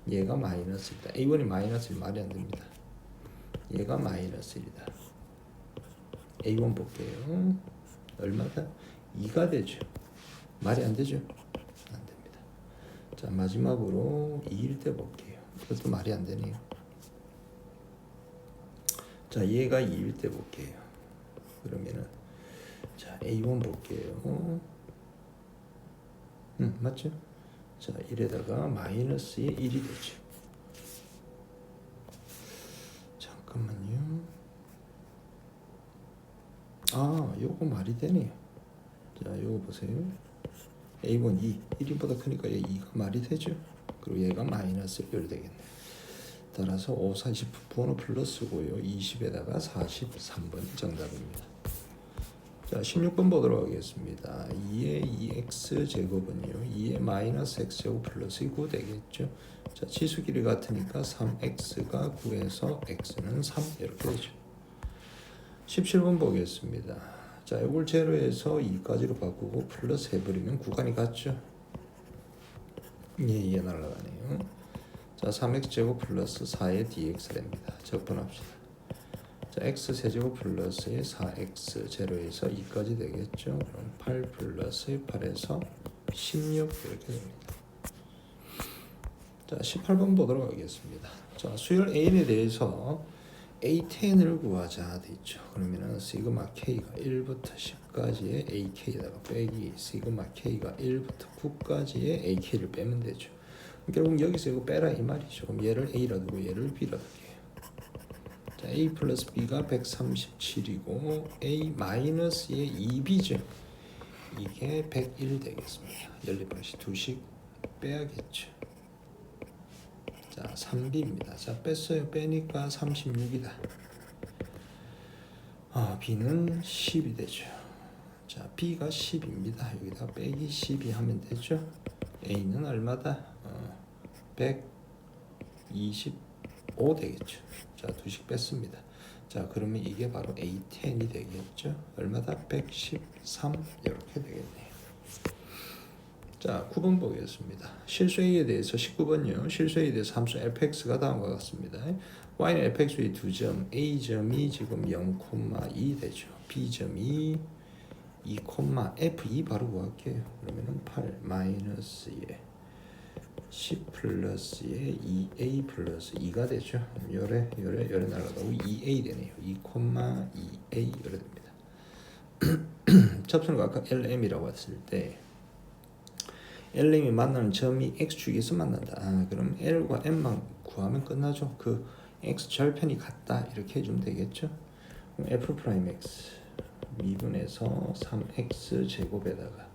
얘가 마이너스 1이다. A1이 마이너스 1 말이 안 됩니다. 얘가 마이너스 1이다. A1 볼게요. 얼마다? 2가 되죠. 말이 안 되죠? 안 됩니다. 자, 마지막으로 2일 때 볼게요. 그것도 말이 안 되네요. 자, 얘가 2일 때 볼게요. 그러면은 자, A1 볼게요. 맞죠? 자, 1에다가 마이너스의 1이 되죠. 잠깐만요. 아, 요거 말이 되네요. 자, 요거 보세요. A1 2, 1보다 크니까 얘 2가 말이 되죠. 그리고 얘가 마이너스 1이 되겠네. 따라서 5, 40 번호 플러스고요. 20에다가 43번이 정답입니다. 자, 16번 보도록 하겠습니다. 2의 2x 제곱은요. 2의 마이너스 x 제곱 플러스 9 되겠죠. 자, 치수 길이 같으니까 3x가 9에서 x는 3 이렇게 되죠. 17번 보겠습니다. 자, 이걸 제로에서 2까지로 바꾸고 플러스 해버리면 구간이 같죠. 예, 날아가네요. 자, 3x 제곱 플러스 4의 dx 됩니다. 적분합시다. 자, x 세제곱 플러스의 4x 제로에서 2까지 되겠죠. 그럼 8 플러스 8에서 16 이렇게 됩니다. 자, 18번 보도록 하겠습니다. 자, 수열 A에 대해서 A10을 구하자 돼 있죠. 그러면은 시그마 K가 1부터 10까지의 AK에다가 빼기 시그마 K가 1부터 9까지의 AK를 빼면 되죠. 결국 여기서 이거 빼라 이 말이죠. 그럼 얘를 A라 두고 얘를 B라 두게요. 자, A 플러스 B가 137이고 A 마이너스의 2B죠. 이게 101 되겠습니다. 연립방식 두식 빼야겠죠. 자, 3B입니다. 자, 뺐어요. 빼니까 36이다. B는 10이 되죠. 자, B가 10입니다. 여기다 빼기 12 하면 되죠. A는 얼마다? 125 되겠죠. 자, 두식 뺐습니다. 자, 그러면 이게 바로 A10이 되겠죠. 얼마다? 113 이렇게 되겠네요. 자, 9번 보겠습니다. 실수 A에 대해서 19번요. 실수 A에 대해서 함수 fx가 다음과 같습니다. y는 fx의 두 점, a점이 지금 0,2 되죠. b점이 2, f2 바로 구할게요. 그러면은 8 마이너스에 10 플러스에 2a 플러스 2가 되죠. 요래 날아가고 2a 되네요. 2,2a 요래 됩니다. 접선과 아까 LM이라고 했을 때 LM이 만나는 점이 X축에서 만난다. 그럼 L과 M만 구하면 끝나죠. 그 X 절편이 같다 이렇게 해주면 되겠죠. 그럼 F'X 미분에서 3X 제곱에다가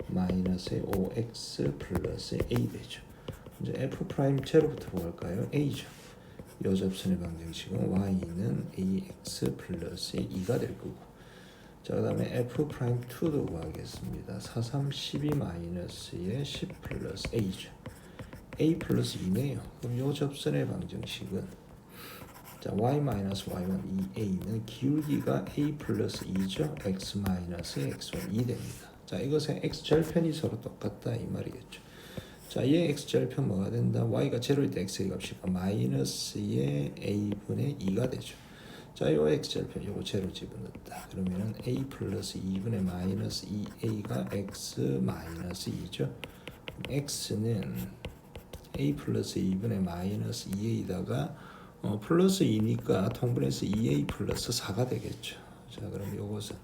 마이너스 5X 플러스 A 되죠. 이제 F'제로부터 구할까요? A죠. 요 접선의 방정식은 Y는 AX 플러스 2가 될 거고, 자, 그 다음에 F'2도 구하겠습니다. 4, 3, 12 마이너스에 10 플러스 A죠. A 플러스 2네요. 그럼 요 접선의 방정식은 자, Y 마이너스 Y1 2A는 기울기가 A 플러스 2죠. X 마이너스 X1 2 됩니다. 자, 이것의 X 절편이 서로 똑같다 이 말이겠죠. 자, 얘 X 절편 뭐가 된다? Y가 제로일 때 X의 값이 마이너스의 A분의 2가 되죠. 자, 요 X절편 요거 제로 집어넣었다. 그러면은 A 플러스 2분의 마이너스 2A가 X 마이너스 2죠. X는 A 플러스 2분의 마이너스 2A다가 플러스 2니까 통분해서 2A 플러스 4가 되겠죠. 자, 그럼 요것은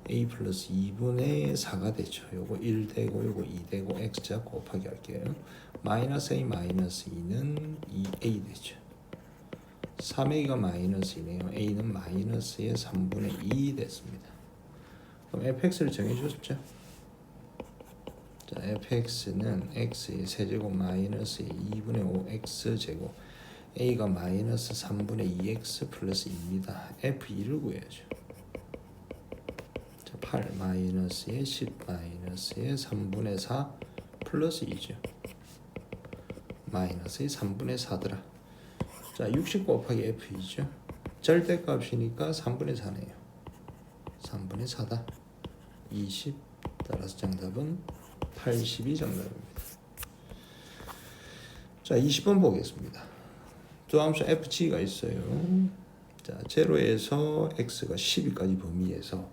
A 플러스 2분의 4가 되죠. 요거 1 되고 요거 2 되고 X자 곱하기 할게요. 마이너스 A 마이너스 2는 2A 되죠. 3A가 마이너스이네요. A는 마이너스의 3분의 2 됐습니다. 그럼 fx를 정해줬죠. 자, fx는 x의 세제곱 마이너스의 2분의 5x 제곱, A가 마이너스 3분의 2x 플러스 2입니다. f2를 구해야죠. 자, 8 마이너스의 10 마이너스의 3분의 4 플러스 2죠. 마이너스의 3분의 4더라. 자, 60 곱하기 F이죠. 절대값이니까 3분의 4네요. 3분의 4다. 20. 따라서 정답은 80이 정답입니다. 자, 20번 보겠습니다. 두 함수 FG가 있어요. 자, 0에서 X가 12까지 범위에서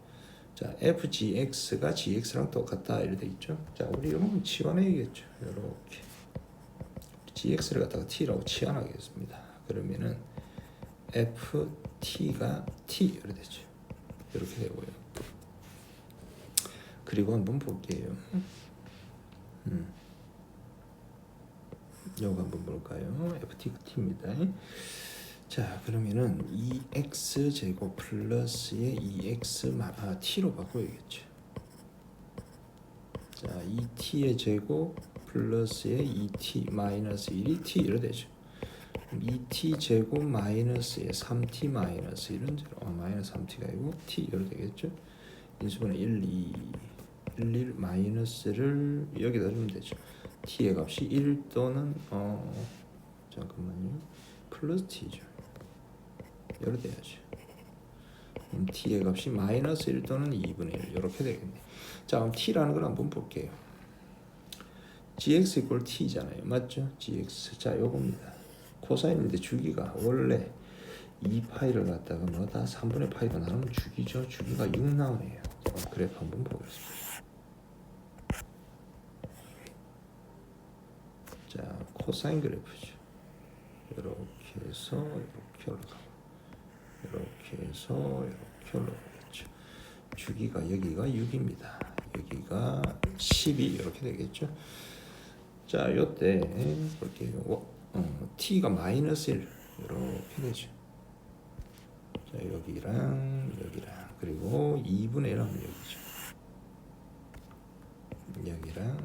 자, FGX가 GX랑 똑같다 이렇게 돼 있죠. 자, 우리 이런 치환해야겠죠. 이렇게 GX를 갖다가 T라고 치환하겠습니다. 그러면은 FT가 T 이렇게 되죠. 이렇게 되고요. 그리고 한번 볼게요. 요거 한번 볼까요? FT가 T입니다. 자, 그러면은 2x 제곱 플러스의 2x T로 바꿔야겠죠. 자, 2T의 제곱 플러스의 2T 마이너스 1이 T 이렇게 되죠. 2t 제곱 마이너스에 3t 마이너스 이런 제로 마이너스 3t가 아니고 t 이렇게 되겠죠. 인수분해 1, 2, 1, 1 마이너스를 여기다 주면 되죠. t의 값이 1 또는 잠깐만요. 플러스 t죠. 이렇게 돼야죠. 그럼 t의 값이 마이너스 1 또는 2분의 1 이렇게 되겠네. 자, 그럼 t라는 걸 한번 볼게요. gx 이퀄 t잖아요. 맞죠? gx. 자, 요겁니다. 코사인인데 주기가 원래 2파이를 갖다가 뭐다 3분의 파이가 나누면 주기죠. 주기가 6 나오네요. 그래프 한번 보겠습니다. 자, 코사인 그래프죠. 이렇게 해서 이렇게 올라가고 이렇게 해서 이렇게 올라오겠죠. 주기가 여기가 6입니다. 여기가 10이 이렇게 되겠죠. 자, 요때 볼게요. t가 마이너스 1 이렇게 되죠. 자, 여기랑 그리고 2분의 1하면 여기죠. 여기랑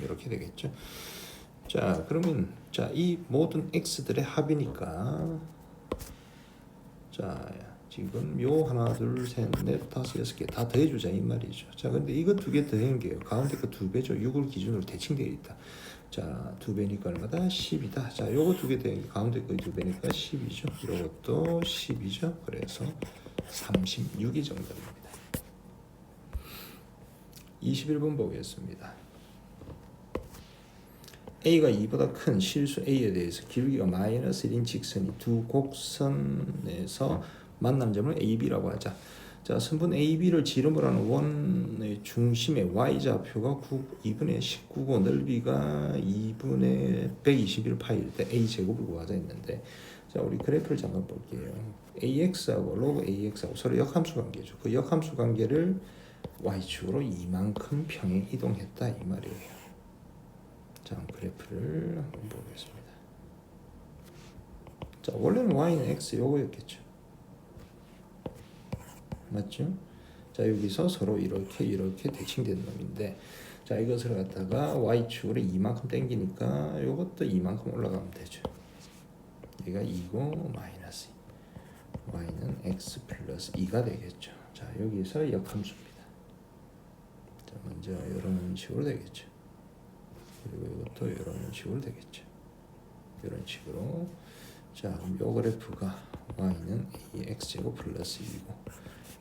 이렇게 되겠죠. 자, 그러면 자, 이 모든 x들의 합이니까 자, 지금 요 하나, 둘, 셋, 넷, 다섯, 여섯 개 다 더해주자 이 말이죠. 자, 근데 이거 두 개 더한 게요. 가운데 거 2배죠. 6을 기준으로 대칭되어 있다. 자, 2배니까 얼마다? 10이다. 자, 요거 두 개 더한 게 가운데 거 2배니까 10이죠. 요것도 10이죠. 그래서 36이 정답입니다. 21번 보겠습니다. A가 2보다 큰 실수 A에 대해서 기울기가 마이너스 1인 직선이 두 곡선에서 만남 점을 AB라고 하자. 자, 선분 AB를 지름으로 하는 원의 중심의 Y좌표가 2분의 19고 넓이가 2분의 121파일 때 A제곱을 구하자 했는데, 자, 우리 그래프를 잠깐 볼게요. AX하고 로그 AX하고 서로 역함수 관계죠. 그 역함수 관계를 Y축으로 이만큼 평행 이동했다 이 말이에요. 자, 그래프를 한번 보겠습니다. 자, 원래는 Y는 X 요거였겠죠. 맞죠? 자, 여기서 서로 이렇게 대칭된 놈인데, 자, 이것을 갖다가 Y축으로 이만큼 당기니까 요것도 이만큼 올라가면 되죠. 얘가 2고 마이너스 2. Y는 X 플러스 2가 되겠죠. 자, 여기서 역함수입니다. 자, 먼저 이런 식으로 되겠죠. 그리고 이것도 이런 식으로 되겠죠. 이런 식으로. 자, 요 그래프가 Y는 AX제곱 플러스 2고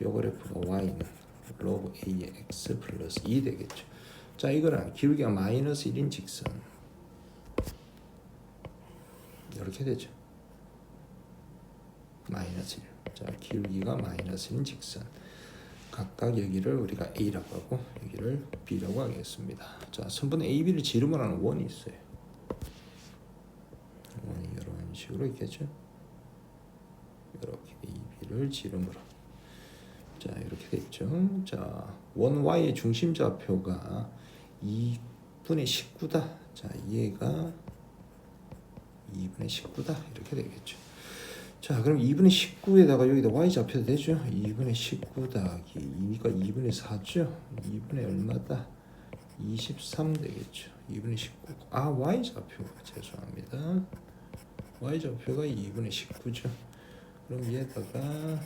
요 그래프가 Y는 로그 AX 플러스 2 되겠죠. 자, 이거랑 기울기가 마이너스 1인 직선 이렇게 되죠. 마이너스 1. 자, 기울기가 마이너스 1인 직선 각각 여기를 우리가 A라고 하고 여기를 B라고 하겠습니다. 자, 선분 AB를 지름으로 하는 원이 있어요. 원이 이런 식으로 있겠죠. 이렇게 AB를 지름으로. 자, 이렇게 됐죠. 자, 원 Y의 중심좌표가 2분의 19다. 자, 얘가 2분의 19다. 이렇게 되겠죠. 자, 그럼 2분의 19에다가 여기다 Y좌표 되죠? 2분의 19 더하기 2가 2분의 4죠? 2분의 얼마다? 23 되겠죠. 2분의 19. 아, Y좌표가 죄송합니다. Y좌표가 2분의 19죠. 그럼 얘다가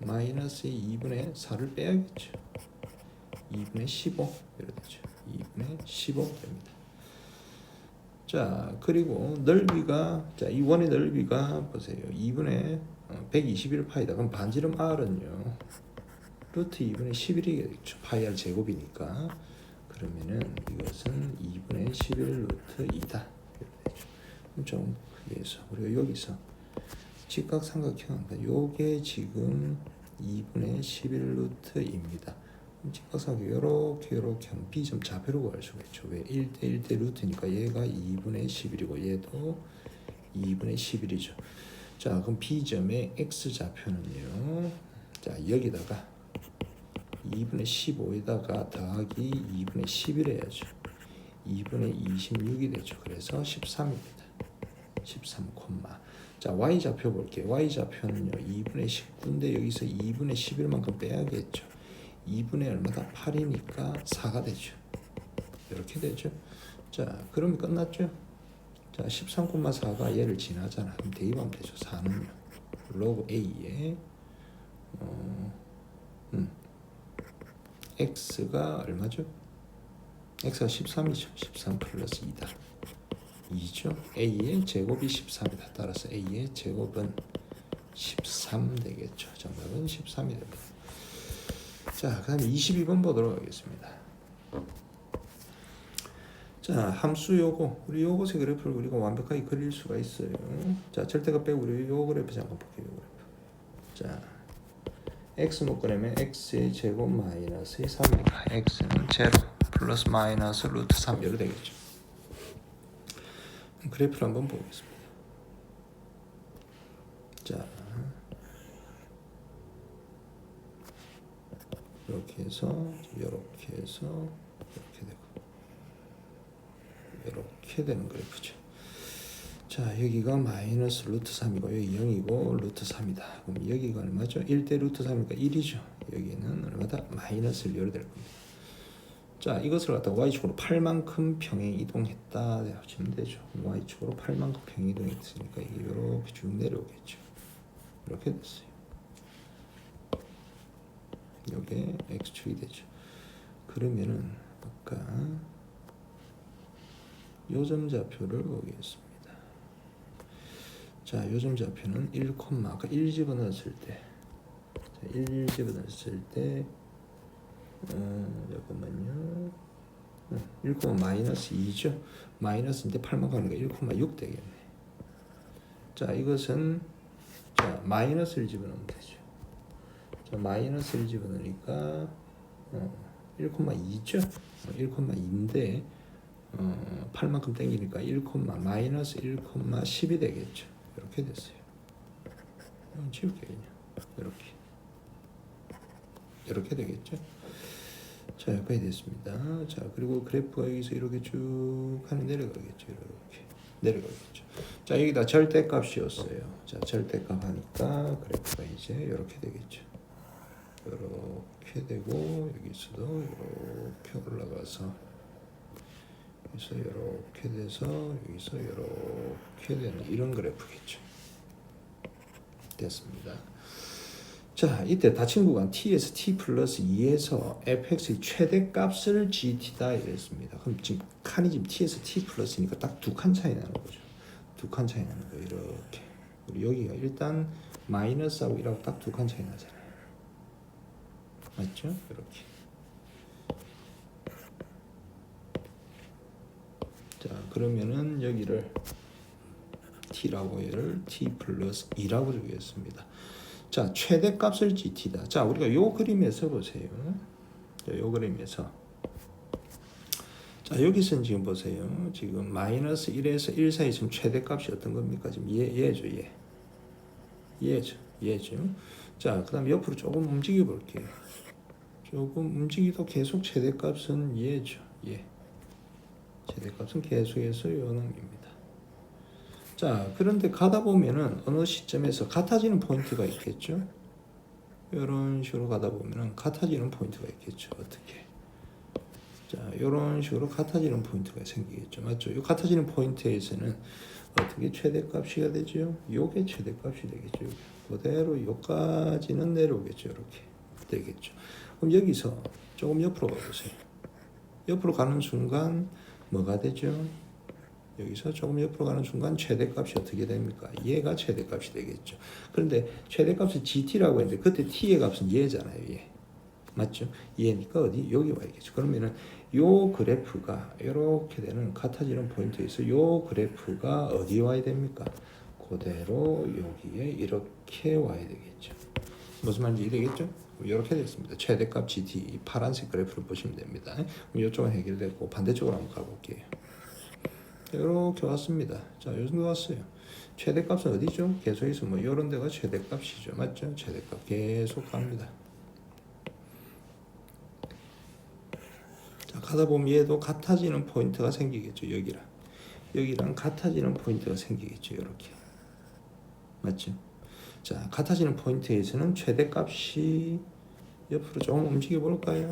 마이너스 2분의 4를 빼야겠죠. 2분의 15 이렇게 되죠. 2분의 15 됩니다. 자, 그리고 넓이가, 자, 이 원의 넓이가 보세요. 2분의 121파이다. 그럼 반지름 R은요. 루트 2분의 11이게 되겠죠. 파이 R 제곱이니까. 그러면은 이것은 2분의 11 루트 2다. 이렇게 되죠. 그럼 좀 크게 해서 우리가 여기서 직각삼각형, 요게 지금 2분의 11 루트입니다. 직각삼각형 이렇게 하면 B점 좌표로 구할 수가 있죠. 왜? 1대 1대 루트니까 얘가 2분의 11이고 얘도 2분의 11이죠. 자, 그럼 B점의 X좌표는요. 자, 여기다가 2분의 15에다가 더하기 2분의 11 해야죠. 2분의 26이 되죠. 그래서 13입니다. 13, 자, Y좌표 볼게요. Y좌표는요. 2분의 19인데 여기서 2분의 11만큼 빼야겠죠. 2분의 얼마다? 8이니까 4가 되죠. 이렇게 되죠. 자, 그러면 끝났죠. 자, 13,4가 얘를 지나잖아. 그럼 대입하면 되죠. 4는요. 로그 A에 X가 얼마죠? X가 13이죠. 13 플러스 2다. 2죠. A의 제곱이 13이다. 따라서 A의 제곱은 13 되겠죠. 정답은 13이 됩니다. 자, 그 다음에 22번 보도록 하겠습니다. 자, 함수 요거, 우리 요것의 그래프를 우리가 완벽하게 그릴 수가 있어요. 자, 절대값 빼고 우리 요 그래프 잠깐 볼게요. 요 그래프. 자, x 묶으려면 x의 제곱 마이너스 3이니까 x는 제로 플러스 마이너스 루트 3 이렇게 되겠죠. 그래프를 한번 보겠습니다. 자, 이렇게 해서 이렇게 해서 이렇게 되고 이렇게 되는 그래프죠. 자, 여기가 마이너스 루트 3이고 여기 0이고 루트 3이다. 그럼 여기가 얼마죠? 1대 루트 3이니까 1이죠. 여기는 얼마다? 마이너스 1로 될 겁니다. 자, 이것을 갖다 y축으로 8만큼 평행 이동했다 하시면 되죠. y축으로 8만큼 평행 이동했으니까 이게 이렇게 쭉 내려오겠죠. 이렇게 됐어요. 이게 x축이 되죠. 그러면은 아까 요점 좌표를 보겠습니다. 자, 요점 좌표는 1, 아까 1 집어넣었을 때, 자, 1 집어넣었을 때, 잠깐만요. 1, 마이너스 2죠. 마이너스인데 8만 가니까 1,6 되겠네. 자, 이것은 자 마이너스를 집어넣으면 되죠. 자, 마이너스를 집어넣으니까 1,2죠. 1,2인데 8만큼 땡기니까 1, 마이너스 1,10이 되겠죠. 이렇게 됐어요. 지울게 그냥 이렇게 되겠죠. 자, 여기까지 됐습니다. 자, 그리고 그래프가 여기서 이렇게 쭉 하면 내려가겠죠. 이렇게 내려가겠죠. 자, 여기다 절대값이었어요. 자, 절대값 하니까 그래프가 이제 이렇게 되겠죠. 이렇게 되고 여기서도 이렇게 올라가서 여기서 이렇게 돼서 여기서 이렇게 되는 이런 그래프겠죠. 됐습니다. 자, 이때 닫힌 구간 t에서 t 플러스 2에서 fx의 최대값을 gt다 이랬습니다. 그럼 지금 칸이 지금 t에서 t 플러스니까 딱 두 칸 차이 나는 거죠. 두 칸 차이 나는 거예요. 이렇게. 우리 여기가 일단 마이너스하고 1하고 딱 두 칸 차이 나잖아요. 맞죠? 이렇게. 자, 그러면은 여기를 t라고 얘를 t 플러스 2라고 주겠습니다. 자, 최대값을 gt다. 자, 우리가 요 그림에서 보세요. 자, 요 그림에서. 자, 여기서는 지금 보세요. 지금 마이너스 1에서 1 사이 지금 최대값이 어떤 겁니까? 지금 얘죠. 자, 그 다음에 옆으로 조금 움직여 볼게요. 조금 움직이도 계속 최대값은 얘죠. 최대값은 계속해서 요 놈입니다. 자, 그런데 가다 보면은 어느 시점에서 같아지는 포인트가 있겠죠. 이런 식으로 가다 보면은 같아지는 포인트가 있겠죠. 어떻게? 자, 이런 식으로 같아지는 포인트가 생기겠죠. 맞죠? 이 같아지는 포인트에서는 어떻게 최대값이가 되죠? 요게 최대값이 되겠죠. 그대로 요까지는 내려오겠죠. 이렇게 되겠죠. 그럼 여기서 조금 옆으로 가보세요. 옆으로 가는 순간 뭐가 되죠? 여기서 조금 옆으로 가는 순간 최대값이 어떻게 됩니까? 얘가 최대값이 되겠죠. 그런데 최대값이 gt라고 했는데 그때 t의 값은 얘잖아요. 얘. 맞죠? 얘니까 어디? 여기 와야겠죠. 그러면은 요 그래프가 이렇게 되는 같아지는 포인트에서 요 그래프가 어디 와야 됩니까? 그대로 여기에 이렇게 와야 되겠죠. 무슨 말인지 이해되겠죠? 이렇게 됐습니다. 최대값 gt 이 파란색 그래프를 보시면 됩니다. 그럼 이쪽은 해결됐고 반대쪽으로 한번 가볼게요. 이렇게 왔습니다. 자, 요 정도 왔어요. 최대값은 어디죠? 계속해서 뭐 이런 데가 최대값이죠. 맞죠? 최대값 계속 갑니다. 자, 가다 보면 얘도 같아지는 포인트가 생기겠죠. 여기랑 같아지는 포인트가 생기겠죠. 이렇게. 맞죠? 자, 같아지는 포인트에서는 최대값이 옆으로 조금 움직여 볼까요?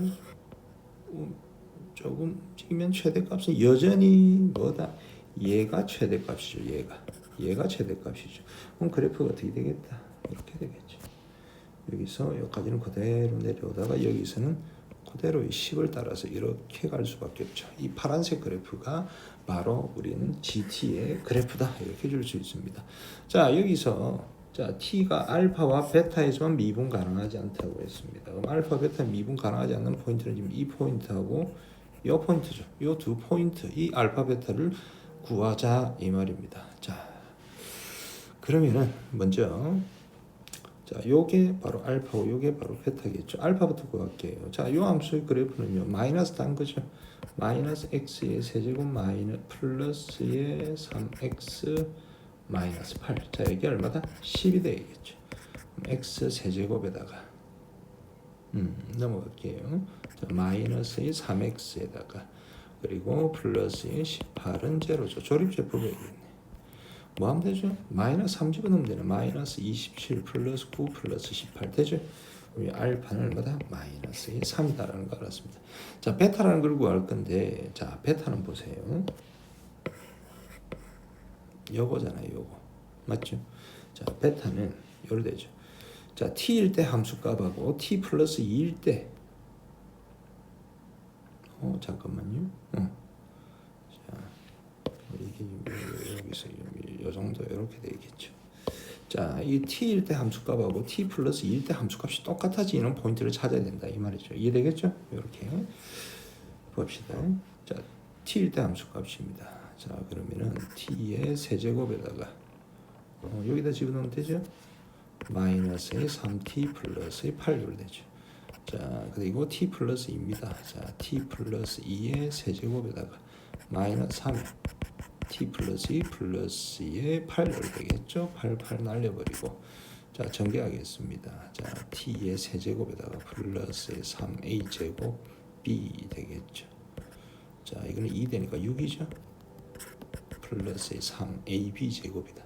조금 움직이면 최대값은 여전히 뭐다? 얘가 최대값이죠. 얘가 최대값이죠. 그럼 그래프가 어떻게 되겠다? 이렇게 되겠죠. 여기서 여기까지는 그대로 내려오다가 여기서는 그대로 10을 따라서 이렇게 갈 수밖에 없죠. 이 파란색 그래프가 바로 우리는 GT의 그래프다. 이렇게 줄 수 있습니다. 자, 여기서 자, t가 알파와 베타에서만 미분 가능하지 않다고 했습니다. 그럼 알파, 베타 미분 가능하지 않는 포인트는 지금 이 포인트하고 이 포인트죠. 이 두 포인트, 이 알파, 베타를 구하자 이 말입니다. 자, 그러면은 먼저 자, 요게 바로 알파고 요게 바로 베타겠죠. 알파부터 구할게요. 자, 요 함수의 그래프는요. 마이너스 단 거죠. 마이너스 x의 세제곱 마이너스 플러스의 3x 마이너스 8. 자, 이게 얼마다? 10이 되겠죠. x 세제곱에다가 넘어갈게요. 자, 마이너스의 3x에다가 그리고 플러스의 18은 제로죠. 조립제법이겠네. 뭐 하면 되죠? 마이너스 3 집어넣으면 되네. 마이너스 27 플러스 9 플러스 18 되죠? 우리 알파는 얼마다? 마이너스 3이다라는 거 알았습니다. 자, 베타라는 걸 구할 건데, 자, 베타는 보세요. 요거잖아요, 요거. 맞죠? 자, 베타는 요로 되죠. 자, t일 때 함수값하고 t 플러스 2일 때 잠깐만요. 자, 이게 여기서 요 정도 이렇게 되겠죠. 자, 이 t일 때 함수값하고 t 플러스 2일 때 함수값이 똑같아지는 포인트를 찾아야 된다 이 말이죠. 이해되겠죠? 이렇게 봅시다. 자, t일 때 함수값입니다. 자, 그러면은 t의 세제곱에다가 여기다 집어넣으면 되죠? 마이너스의 3t 플러스의 8이 되죠. 자, 그리고 t 플러스 2입니다. 자, t 플러스 2의 세제곱에다가 마이너스 3 t 플러스 2 플러스 2의 8이 되겠죠. 8 날려버리고 자, 전개하겠습니다. 자, t의 세제곱에다가 플러스의 3a 제곱 b 되겠죠. 자, 이거는 2 되니까 6이죠. 플러스의 3ab 제곱이다.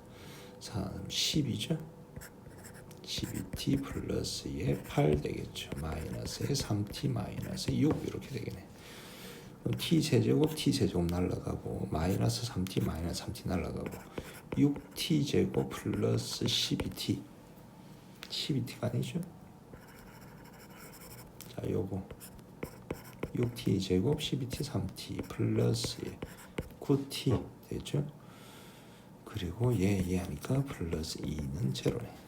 3 10이죠. 12t 플러스의 8 되겠죠. 마이너스의 3t 마이너스 6 이렇게 되겠네. 그럼 t 세제곱 t 세제곱 날라가고 마이너스 3t 마이너스 3t 날라가고 6t 제곱 플러스 12t 12t가 아니죠. 자, 요거 6t 제곱 12t 3t 플러스 9t 되죠. 그리고 얘 하니까 플러스 2는 제로네.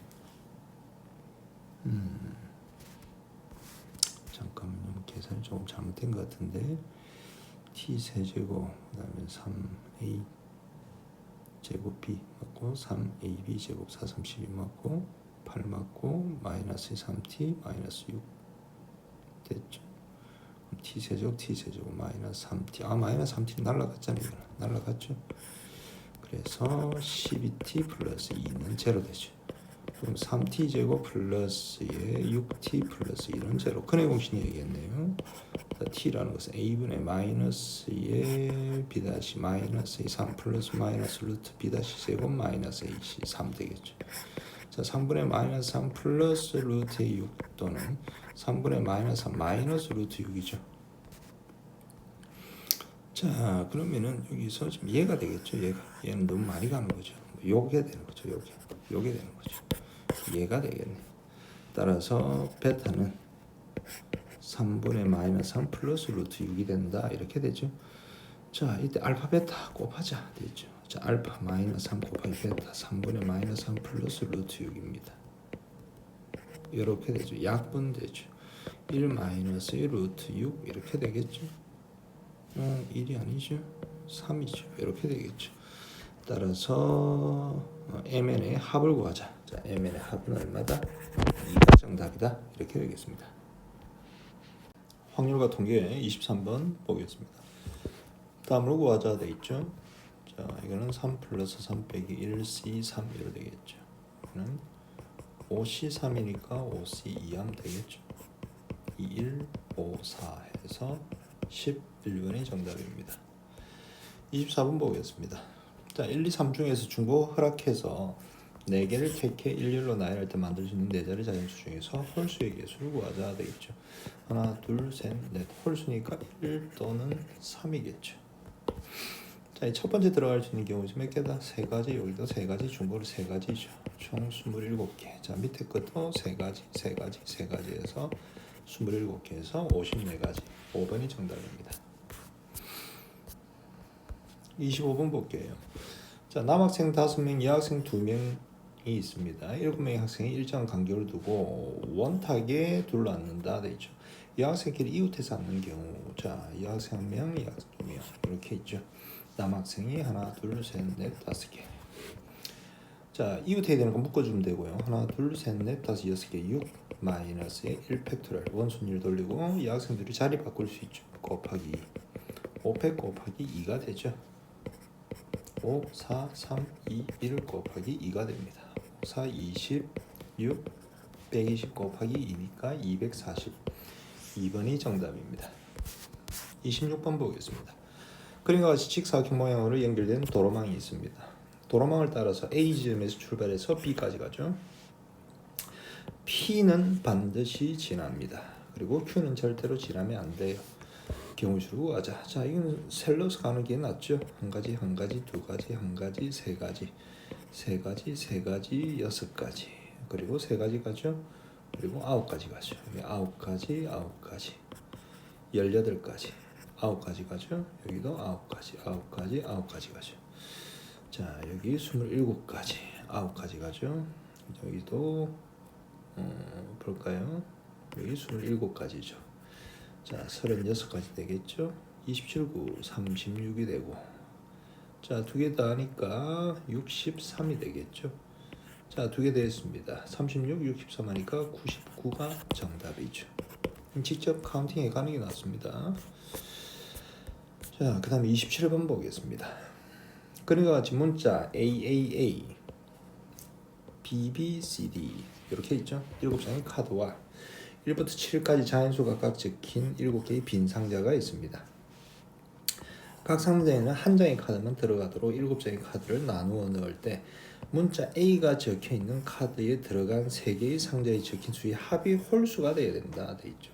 잠깐만요. 계산이 조금 잘못된 것 같은데 t 세제곱 그다음에 3a 제곱 b 맞고 3ab 제곱 4, 32 맞고 8 맞고 마이너스 3t 마이너스 6 됐죠. t 세제곱 t 세제곱 마이너스 3t 마이너스 3t 날라갔잖아요. 이거는 날라갔죠. 그래서 12t 플러스 2는 제로 되죠. 그럼 3t 제곱 플러스에 6t 플러스 1은 제로. 근해 공식 얘기했네요. t라는 것은 a분의 마이너스의 b 다시 마이너스의 3 플러스 마이너스 루트 b 다시 제곱 마이너스 ac 3 되겠죠. 자, 3분의 마이너스 3 플러스 루트의 6 또는 3분의 마이너스 3 마이너스 루트 6이죠. 자, 그러면은 여기서 지금 얘가 되겠죠. 얘는 너무 많이 가는 거죠. 요게 되는 거죠. 요게 되는 거죠. 얘가 되겠네. 따라서 베타는 3분의 마이너스 3 플러스 루트 6이 된다. 이렇게 되죠. 자, 이때 알파 베타 곱하자 되죠. 자, 알파 마이너스 3 곱하기 베타 3분의 마이너스 3 플러스 루트 6입니다. 이렇게 되죠. 약분 되죠. 1 마이너스 루트 6 이렇게 되겠죠. 1이 아니죠. 3이죠. 이렇게 되겠죠. 따라서 mn의 합을 구하자. 자, mn의 합은 얼마다? 2가 정답이다. 이렇게 되겠습니다. 확률과 통계 23번 보겠습니다. 다음으로 구하자 돼 있죠. 자, 이거는 3 플러스 3 빼기 1c3 이렇게 되겠죠. 이거는 5c3이니까 5c2 하면 되겠죠. 21, 5, 4 해서 11번이 정답입니다. 24번 보겠습니다. 자, 1, 2, 3 중에서 중고 허락해서 4개를 택해 일렬로 나열할 때 만들 수 있는 4자리 자연수 중에서 홀수의 개수를 구하자 되겠죠. 하나, 둘, 셋, 넷. 홀수니까 1 또는 3이겠죠. 자, 이 첫 번째 들어갈 수 있는 경우 몇 개다? 3가지. 여기도 3가지, 중고를 3가지죠. 총 27개. 자, 밑에 것도 3가지, 3가지, 3가지 해서 27개에서 54가지. 5번이 정답입니다. 25번 볼게요. 자, 남학생 5명, 여학생 2명이 있습니다. 7명의 학생이 일정한 간격을 두고 원탁에 둘러앉는다 돼 있죠. 여학생끼리 이웃해서 앉는 경우, 자, 여학생 1명, 여학생 2명 이렇게 있죠. 남학생이 하나, 둘, 셋, 넷, 5개. 자, 이웃해야 되는 거 묶어주면 되고요. 하나, 둘, 셋, 넷, 5, 6개, 6 마이너스의 1 팩토리얼 원순위를 돌리고 여학생들이 자리 바꿀 수 있죠. 곱하기 5팩 곱하기 2가 되죠. 5, 4, 3, 2, 1 곱하기 2가 됩니다. 4, 26, 120 곱하기 2니까 240. 2번이 정답입니다. 26번 보겠습니다. 그림과 같이 직사각형 모양으로 연결된 도로망이 있습니다. 도로망을 따라서 A 지점에서 출발해서 B까지 가죠. P는 반드시 지납니다. 그리고 Q는 절대로 지나면 안 돼요. 경우수로 구하자. 자, 이건 셀러서 가는 게 낫죠. 한 가지, 두 가지, 한 가지, 세 가지, 여섯 가지, 그리고 세 가지 가죠. 그리고 9가지 가죠. 9가지, 18가지, 9가지 가죠. 여기도 9가지 가죠. 자, 여기 27가지, 9가지 가죠. 여기도 볼까요? 여기 27가지죠. 자, 36가지 되겠죠. 27, 9, 36이 되고, 자, 두 개 다 하니까 63이 되겠죠. 자, 두 개 됐습니다. 36, 63 하니까 99가 정답이죠. 직접 카운팅해 가는 게 낫습니다. 자, 그 다음에 27번 보겠습니다. 그림과 같이 문자 AAA, BBCD 이렇게 있죠. 7장의 카드와 1부터 7까지 자연수가 각 적힌 7개의 빈 상자가 있습니다. 각 상자에는 한 장의 카드만 들어가도록 7장의 카드를 나누어 넣을 때 문자 A가 적혀있는 카드에 들어간 3개의 상자에 적힌 수의 합이 홀수가 되어야 된다 돼 있죠.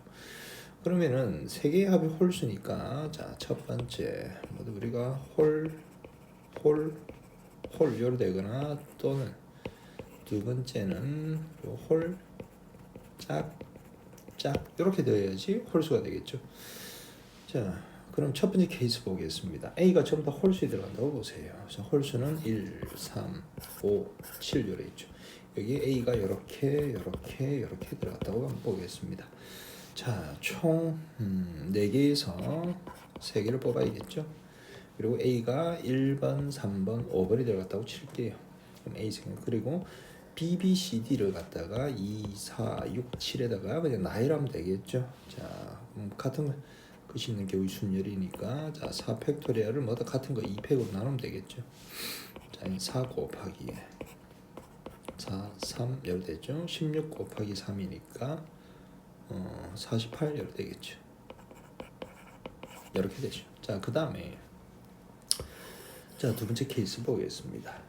그러면은 3개의 합이 홀수니까, 자, 첫 번째 모두 우리가 홀 요로 되거나, 또는 두 번째는 홀 짝 이렇게 되어야지 홀수가 되겠죠. 자, 그럼 첫 번째 케이스 보겠습니다. A가 전부 다 홀수에 들어간다고 보세요. 그래서 홀수는 1, 3, 5, 7 요래 있죠. 여기 A가 이렇게 들어갔다고 한번 보겠습니다. 자, 총 4개에서 3개를 뽑아야겠죠. 그리고 A가 1번, 3번, 5번이 들어갔다고 칠게요. 그럼 A 생각. 그리고 BBCD를 갖다가 2, 4, 6, 7에다가 그냥 나열하면 되겠죠. 자, 같은 것이 있는 경우 순열이니까, 자, 4 팩토리얼을 모두 같은 거 2팩으로 나누면 되겠죠. 자, 4 곱하기 4, 3 열 되죠. 16 곱하기 3이니까 48 열 되겠죠. 이렇게 되죠. 자, 그 다음에 자, 두 번째 케이스 보겠습니다.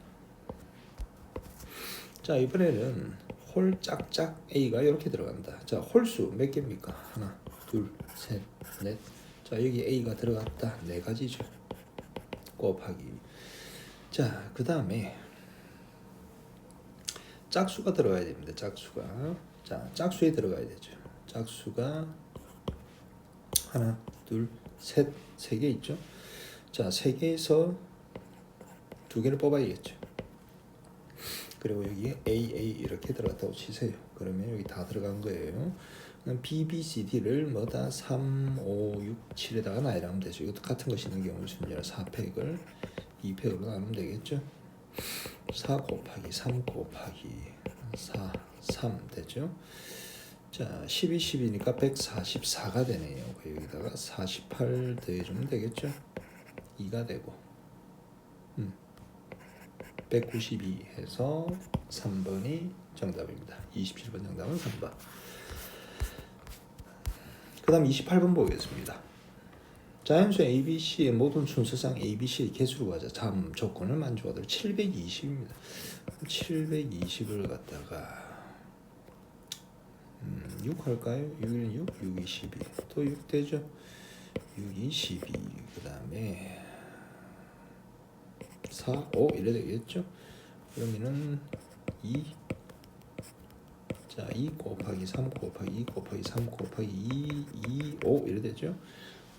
자, 이번에는 홀 짝짝 A가 이렇게 들어간다. 자, 홀수 몇 개입니까? 하나, 둘, 셋, 넷. 자, 여기 A가 들어갔다. 4가지죠. 곱하기. 자, 그 다음에 짝수가 들어가야 됩니다. 짝수가. 자, 짝수에 들어가야 되죠. 짝수가 하나, 둘, 셋, 3개 있죠. 자, 3개에서 2개를 뽑아야겠죠. 그리고 여기에 AA 이렇게 들어갔다고 치세요. 그러면 여기 다 들어간 거예요. BBCD를 뭐다 3, 5, 6, 7에다가 나열하면 되죠. 이것도 같은 것이 있는 경우 순열 4팩을 2팩으로 나누면 되겠죠. 4 곱하기 3 곱하기 4, 3 되죠. 자, 12, 10이니까 144가 되네요. 여기다가 48 더해주면 되겠죠. 2가 되고 192 해서 3번이 정답입니다. 27번 정답은 3번. 그 다음 28번 보겠습니다. 자연수 ABC의 모든 순서상 ABC의 개수를 구하자. 다음 조건을 만족하도록 720입니다. 720을 갖다가 6 할까요? 6은 6, 6이 12. 또 6 되죠? 6이 12. 그 다음에 4, 5 이래 되겠죠? 그러면은 2, 자, 2 곱하기 3 곱하기 2 곱하기 3 곱하기 2, 5 이래 되죠?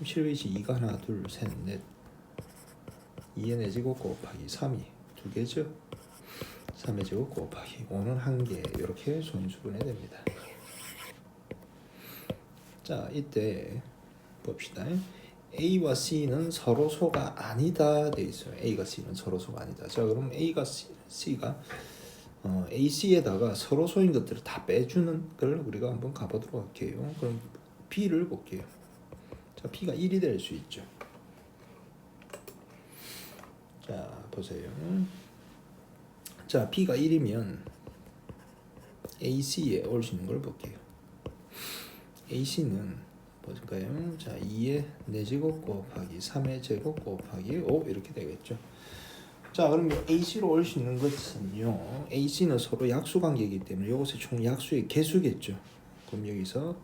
7배시 2가 하나, 둘, 셋, 넷 2의 4제곱 곱하기 3이 2개죠? 3의 제곱 곱하기 5는 1개 이렇게 손수분해 됩니다. 자, 이때 봅시다. A와 C는 서로소가 아니다 돼 있어요. A가 C는 서로소가 아니다. 자, 그럼 A가 C가 A, C에다가 서로소인 것들을 다 빼주는 걸 우리가 한번 가보도록 할게요. 그럼 B를 볼게요. 자, B가 1이 될 수 있죠. 자, 보세요. 자, B가 1이면 AC에 올 수 있는 걸 볼게요. AC는 볼까요? 자, 2의 4제곱 곱하기 3의 제곱 곱하기 5 이렇게 되겠죠. 자, 그러면 AC로 올 수 있는 것은요. AC는 서로 약수 관계이기 때문에 이것이 총 약수의 개수겠죠. 그럼 여기서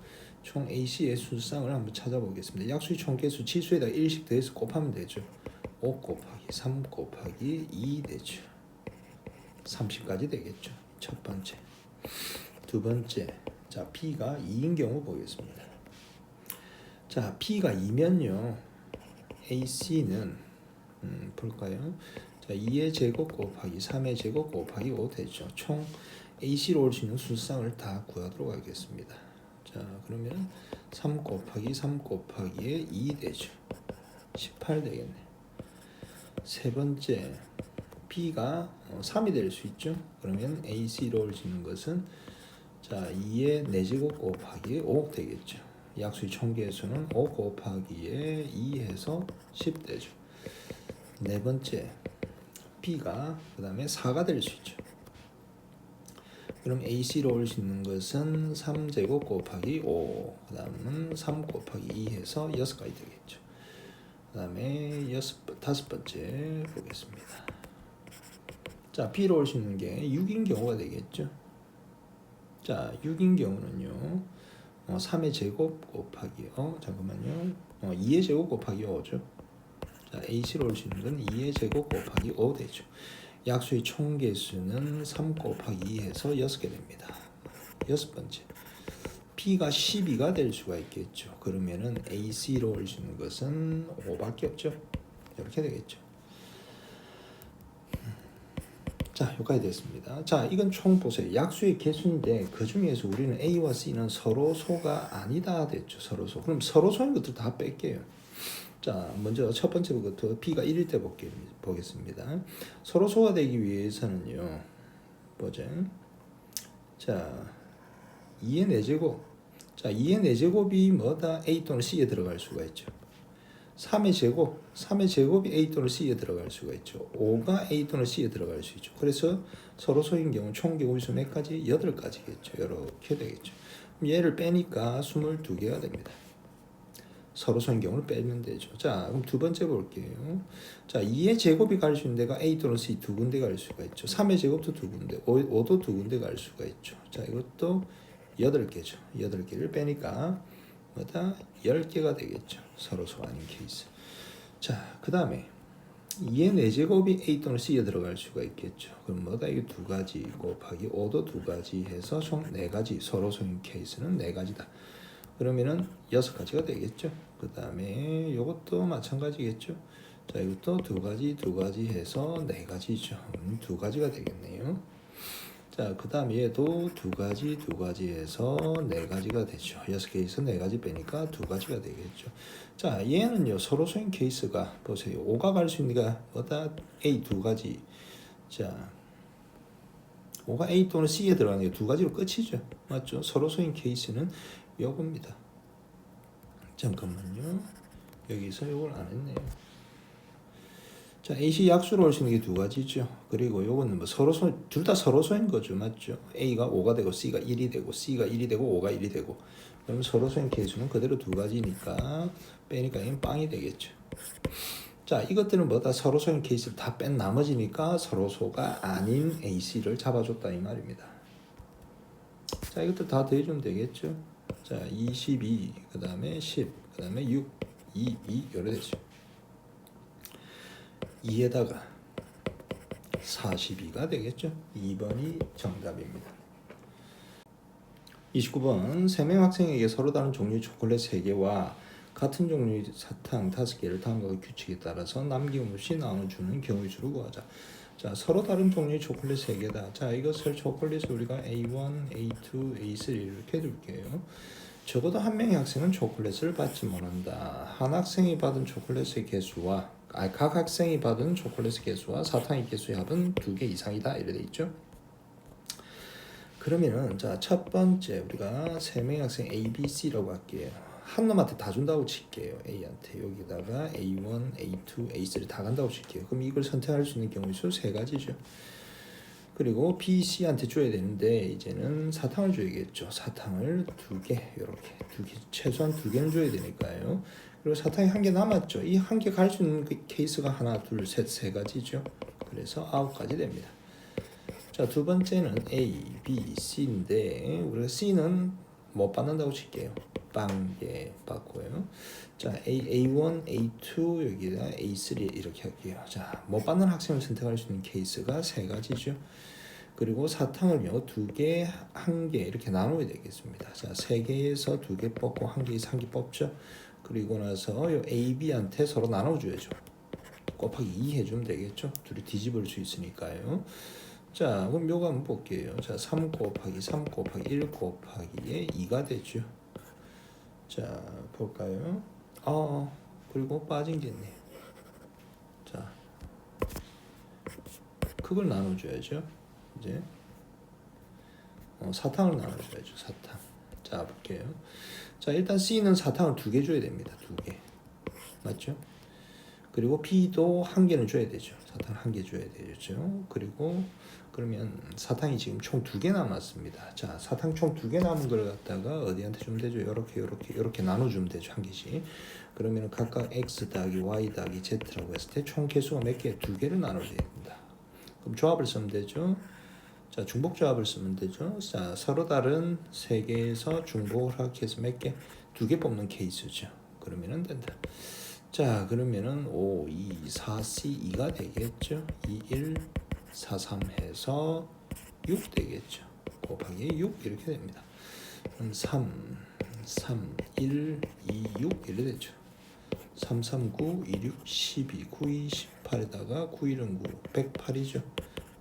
총 AC의 수쌍을 한번 찾아보겠습니다. 약수의 총 개수 치수에다 1씩 더해서 곱하면 되죠. 5 곱하기 3 곱하기 2 되죠. 30까지 되겠죠. 첫 번째. 두 번째. 자, B가 2인 경우 보겠습니다. 자, B가 2면요. AC는 볼까요? 자, 2의 제곱 곱하기 3의 제곱 곱하기 5 되죠. 총 AC로 올 수 있는 수쌍을 다 구하도록 하겠습니다. 자, 그러면 3 곱하기 3 곱하기에 2 되죠. 18 되겠네. 세 번째, B가 3이 될 수 있죠. 그러면 AC로 올 수 있는 것은 자, 2의 4제곱 곱하기 5 되겠죠. 약수의 총계수는 5 곱하기에 2 해서 10 되죠. 네 번째, B가 그 다음에 4가 될 수 있죠. 그럼 AC로 올 수 있는 것은 3제곱 곱하기 5, 그 다음은 3 곱하기 2 해서 6까지 되겠죠. 그 다음에 다섯 번째 보겠습니다. 자, B로 올 수 있는 게 6인 경우가 되겠죠. 자, 6인 경우는요. 3의 제곱 곱하기 2의 제곱 곱하기 5죠. 자, AC로 올 수 있는 건 2의 제곱 곱하기 5 되죠. 약수의 총 개수는 3 곱하기 2 해서 6개 됩니다. 여섯 번째. B가 12가 될 수가 있겠죠. 그러면은 AC로 올 수 있는 것은 5밖에 없죠. 이렇게 되겠죠. 자, 여기까지 됐습니다. 자, 이건 총 보세요. 약수의 개수인데 그 중에서 우리는 A와 C는 서로소가 아니다 됐죠. 서로소. 그럼 서로소인 것들 다 뺄게요. 자, 먼저 첫 번째부터 B가 1일 때 보겠습니다. 서로소가 되기 위해서는요. 보자. 자, 2의 4제곱. 자, 2의 4제곱이 뭐다? A 또는 C에 들어갈 수가 있죠. 3의 제곱이 A 또는 C에 들어갈 수가 있죠. 5가 A 또는 C에 들어갈 수 있죠. 그래서 서로소인 경우 총 개수수 몇 가지? 8가지겠죠. 이렇게 되겠죠. 그럼 얘를 빼니까 22개가 됩니다. 서로소인 경우를 빼면 되죠. 자, 그럼 두 번째 볼게요. 자, 2의 제곱이 갈 수 있는 데가 A 또는 C 두 군데 갈 수가 있죠. 3의 제곱도 두 군데, 5도 두 군데 갈 수가 있죠. 자, 이것도 8개죠. 8개를 빼니까 뭐다? 10개가 되겠죠. 서로소 아닌 케이스. 자, 그 다음에 2의 4제곱이 A 또는 C에 들어갈 수가 있겠죠. 그럼 뭐다? 이게 2가지 곱하기 5도 2가지 해서 총 4가지. 서로소인 케이스는 4가지다. 그러면은 6가지가 되겠죠. 그 다음에 이것도 마찬가지겠죠. 자, 이것도 2가지 해서 4가지죠. 2가지가 되겠네요. 자, 그 다음 얘도 2가지 해서 4가지가 되죠. 6개에서 4가지 빼니까 2가지가 되겠죠. 자, 얘는요, 서로소인 케이스가 보세요. 5가 갈 수 있는 게 뭐다? A 2가지. 자, 5가 A 또는 C에 들어가는 게 2가지로 끝이죠. 맞죠? 서로소인 케이스는 요겁니다. 잠깐만요. 여기서 요걸 안 했네요. 자, AC 약수로 올 수 있는 게 2가지죠. 그리고 요거는 뭐 둘 다 서로소인 거죠. 맞죠? A가 5가 되고 C가 1이 되고 C가 1이 되고 5가 1이 되고 그럼 서로소인 케이스는 그대로 2가지니까 빼니까 이건 빵이 되겠죠. 자, 이것들은 뭐다? 서로소인 케이스를 다 뺀 나머지니까 서로소가 아닌 AC를 잡아줬다 이 말입니다. 자, 이것들 다 더해주면 되겠죠. 자, 22, 그 다음에 10, 그 다음에 6, 2, 요래 되죠. 2에다가 42가 되겠죠. 2번이 정답입니다. 29번 3명 학생에게 서로 다른 종류의 초콜릿 3개와 같은 종류의 사탕 5개를 다음과 규칙에 따라서 남김없이 나눠주는 경우의 수를 구하자. 자, 서로 다른 종류의 초콜릿 3개다. 자, 이것을 초콜릿을 우리가 A1, A2, A3 이렇게 둘게요. 적어도 한 명의 학생은 초콜릿을 받지 못한다. 한 학생이 받은 초콜릿의 개수와 각 학생이 받은 초콜릿의 개수와 사탕의 개수의 합은 2개 이상이다. 이래 돼 있죠. 그러면은 자, 첫 번째 우리가 3명의 학생 A, B, C라고 할게요. 한 놈한테 다 준다고 칠게요. A한테 여기다가 A1, A2, A3 다 간다고 칠게요. 그럼 이걸 선택할 수 있는 경우의 수 세 가지죠. 그리고 B, C한테 줘야 되는데 이제는 사탕을 줘야겠죠. 사탕을 두 개, 이렇게 두 개, 최소한 두 개는 줘야 되니까요. 그리고 사탕이 한 개 남았죠. 이 한 개 갈 수 있는 그 케이스가 하나, 둘, 셋, 세 가지죠. 그래서 9가지 됩니다. 자, 두 번째는 A, B, C인데 우리가 C는 못 받는다고 칠게요. 빵개 받고요. 자, A1, A2 여기다 A3 이렇게 할게요. 자, 못 받는 학생을 선택할 수 있는 케이스가 세 가지죠. 그리고 사탕을요, 두 개, 한 개 이렇게 나눠야 되겠습니다. 자, 세 개에서 두 개 뽑고 한 개에서 한 개 뽑죠. 그리고 나서 요 A, B한테 서로 나눠줘야죠. 곱하기 2 해주면 되겠죠. 둘이 뒤집을 수 있으니까요. 자, 그럼 요거 한번 볼게요. 자, 3 곱하기 3 곱하기 1 곱하기에 2가 되죠. 자, 볼까요? 그리고 빠진 게 있네요. 자, 그걸 나눠줘야죠. 이제 사탕을 나눠줘야죠. 사탕. 자, 볼게요. 자, 일단 C는 사탕을 두 개 줘야 됩니다. 두 개. 맞죠? 그리고 B도 한 개는 줘야 되죠. 사탕 한 개 줘야 되죠. 그리고 그러면 사탕이 지금 총 두 개 남았습니다. 자, 사탕 총 두 개 남은 걸 갖다가 어디한테 주면 되죠? 이렇게 나눠주면 되죠. 한 개씩. 그러면 각각 X 더하기 Y 더하기 Z라고 했을 때 총 개수가 몇 개? 두 개를 나눠야 됩니다. 그럼 조합을 쓰면 되죠. 자, 중복 조합을 쓰면 되죠. 자, 서로 다른 세 개에서 중복을 하기 위해서 몇 개? 두 개 뽑는 케이스죠. 그러면은 된다. 자, 그러면은 5, 2, 4, C, 2가 되겠죠. 2, 1, 4, 3 해서 6 되겠죠. 곱하기 6 이렇게 됩니다. 3, 1, 2, 6 이렇게 되죠. 3, 3, 9, 2, 6, 12, 9, 2, 18에다가 9, 1은 9, 108이죠.